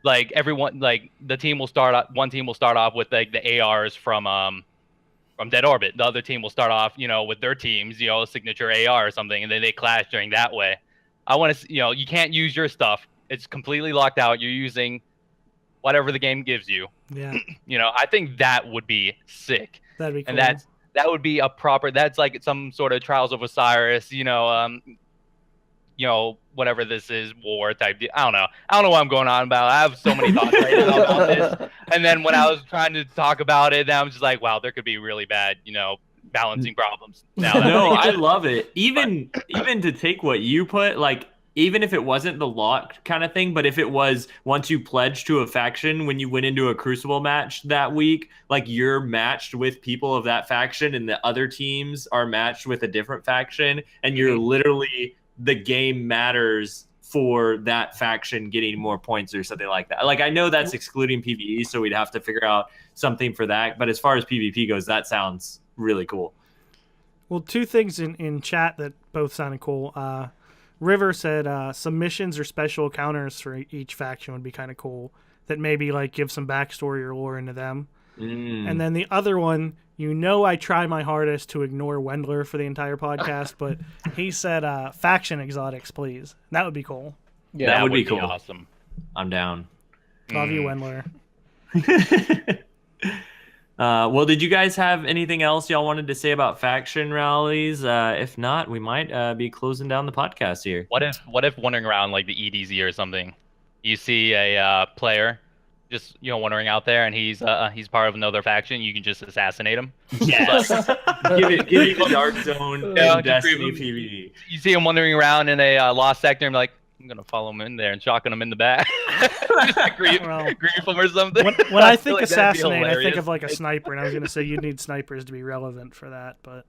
like everyone, like the team will one team will start off with like the ARs from Dead Orbit. The other team will start off, you know, with their teams, you know, a signature AR or something, and then they clash during that way. I want to, you know, you can't use your stuff. It's completely locked out. You're using whatever the game gives you. Yeah. You know, I think that would be sick. That'd be cool. And that would be a proper. That's like some sort of Trials of Osiris. You know, whatever this is, war type deal. I don't know what I'm going on about. I have so many thoughts right now about this. And then when I was trying to talk about it, then I'm just like, wow, there could be really bad, you know, balancing problems. Now, No, I love it. Even to take what you put, like, even if it wasn't the locked kind of thing, but if it was once you pledged to a faction when you went into a Crucible match that week, like you're matched with people of that faction and the other teams are matched with a different faction, and you're literally the game matters for that faction getting more points or something like that. Like, I know that's excluding PvE, so we'd have to figure out something for that. But as far as PvP goes, that sounds really cool. Well, two things in chat that both sounded cool. River said submissions or special encounters for each faction would be kind of cool. That maybe like give some backstory or lore into them. And then the other one, you know, I try my hardest to ignore Wendler for the entire podcast, but he said faction exotics, please. That would be cool. Yeah, that would be cool. Awesome. I'm down. Love you, Wendler. Well, did you guys have anything else y'all wanted to say about faction rallies? If not, we might be closing down the podcast here. What if wandering around like the EDZ or something, you see a player just, you know, wandering out there and he's part of another faction, you can just assassinate him. Yes. give it the dark zone Yeah, in Destiny PvE. You see him wandering around in a lost sector and be like, I'm gonna follow him in there and shotgun him in the back. Just like grief him or something. When I think like that'd be assassinate, I think hilarious. of like a sniper, and I was going to say you'd need snipers to be relevant for that, but...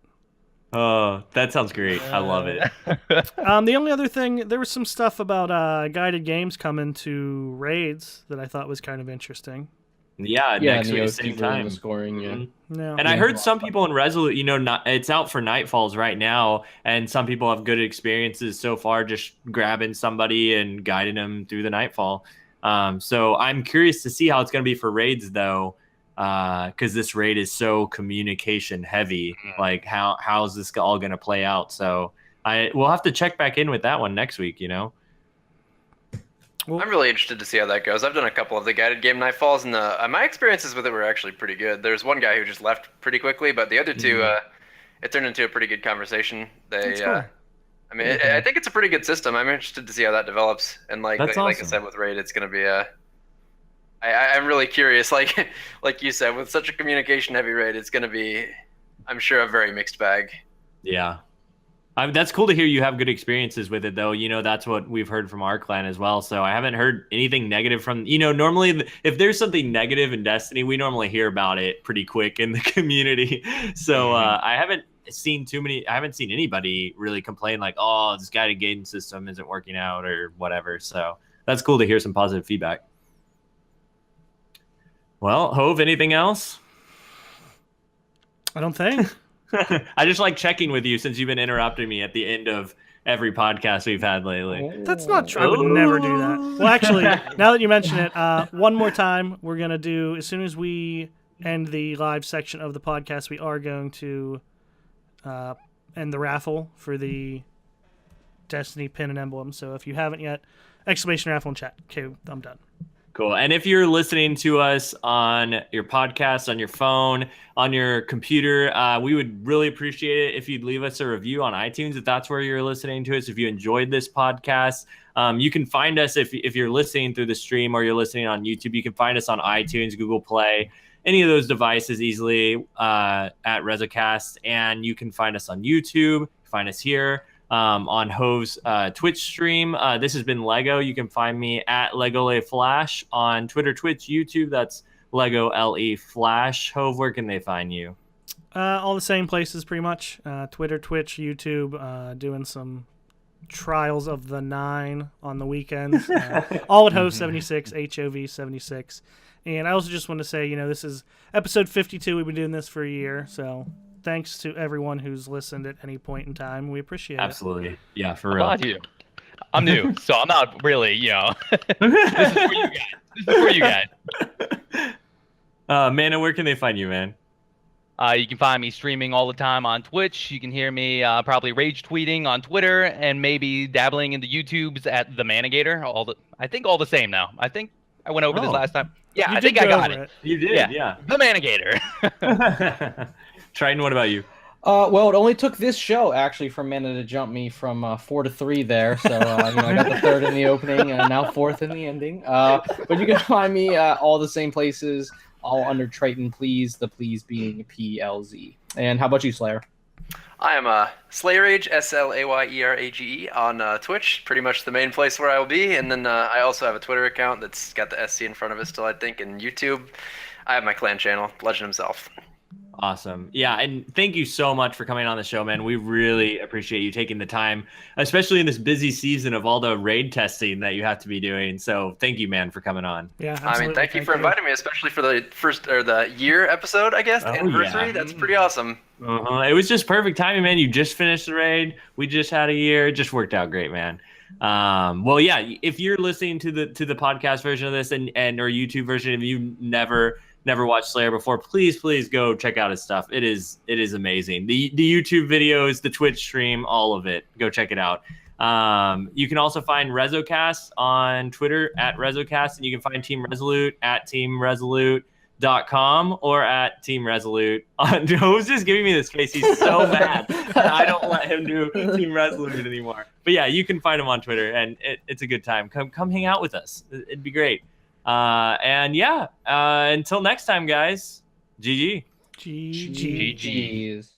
Oh, that sounds great. I love it. The only other thing, there was some stuff about guided games coming to raids that I thought was kind of interesting. Yeah, next week, same time. The scoring, yeah. No. And I heard some people in Resolute, you know, it's out for Nightfalls right now, and some people have good experiences so far just grabbing somebody and guiding them through the Nightfall. So I'm curious to see how it's going to be for raids, though, because this raid is so communication heavy. Like, how's this all going to play out? So we'll have to check back in with that one next week, you know? I'm really interested to see how that goes. I've done a couple of the guided game Nightfalls, and my experiences with it were actually pretty good. There's one guy who just left pretty quickly, but the other two, it turned into a pretty good conversation. That's cool. I mean, I think it's a pretty good system. I'm interested to see how that develops. And like I said with Raid, it's going to be I'm really curious. Like you said, with such a communication-heavy raid, it's going to be, I'm sure, a very mixed bag. Yeah. That's cool to hear you have good experiences with it, though. You know, that's what we've heard from our clan as well. So I haven't heard anything negative from, you know, normally if there's something negative in Destiny, we normally hear about it pretty quick in the community. So I haven't seen anybody really complain like, oh, this guided game system isn't working out or whatever. So that's cool to hear some positive feedback. Well, Hove, anything else? I don't think. I just like checking with you since you've been interrupting me at the end of every podcast we've had lately. That's not true. I would never do that. Well, actually, now that you mention it, one more time, we're going to do, as soon as we end the live section of the podcast, we are going to end the raffle for the Destiny pin and emblem. So if you haven't yet, exclamation raffle in chat. Okay, I'm done. Cool. And if you're listening to us on your podcast, on your phone, on your computer, we would really appreciate it if you'd leave us a review on iTunes, if that's where you're listening to us. If you enjoyed this podcast, you can find us if you're listening through the stream or you're listening on YouTube. You can find us on iTunes, Google Play, any of those devices easily at RezoCast. And you can find us on YouTube, find us here. On Hove's Twitch stream. This has been Lego. You can find me at LegoLeFlash on Twitter, Twitch, YouTube. That's Lego LE Flash. Hove, where can they find you? All the same places, pretty much. Twitter, Twitch, YouTube. Doing some Trials of the 9 on the weekends. All at Hove 76, HOV 76. And I also just want to say, this is episode 52. We've been doing this for a year, so thanks to everyone who's listened at any point in time. We appreciate it. Absolutely. Yeah, for real. About you. I'm new, so I'm not really, This is for you guys. This is for you guys. Mana, where can they find you, man? You can find me streaming all the time on Twitch. You can hear me probably rage tweeting on Twitter and maybe dabbling in the YouTubes at the Manigator. I think all the same now. I think I went over this last time. Yeah, I think I got it. You did, yeah. The Manigator. Triton, what about you? Well, it only took this show actually for Mana to jump me from 4 to 3 there. So I got the 3rd in the opening and now 4th in the ending. But you can find me all the same places, all under Triton, please. The please being PLZ. And how about you, Slayer? I am Slayerage, SLAYERAGE on Twitch, pretty much the main place where I will be. And then I also have a Twitter account that's got the SC in front of it still, I think, and YouTube. I have my clan channel, Legend himself. Awesome. Yeah, and thank you so much for coming on the show, man. We really appreciate you taking the time, especially in this busy season of all the raid testing that you have to be doing. So thank you, man, for coming on. Yeah, absolutely. I mean, thank you for inviting me, especially for the first or the year episode, I guess, the anniversary. Yeah. That's pretty awesome. It was just perfect timing, man. You just finished the raid. We just had a year. It just worked out great, man. Well, yeah, if you're listening to the podcast version of this and or YouTube version, if you never watched Slayer before, please go check out his stuff. It is amazing. The YouTube videos, the Twitch stream, all of it. Go check it out. You can also find RezoCast on Twitter at RezoCast, and you can find Team Resolute at teamresolute.com or at Team Resolute. Joe's just giving me this face. He's so mad that I don't let him do Team Resolute anymore. But yeah, you can find him on Twitter, and it's a good time. Come hang out with us. It'd be great. And yeah, until next time, guys. GG. GG. GG's.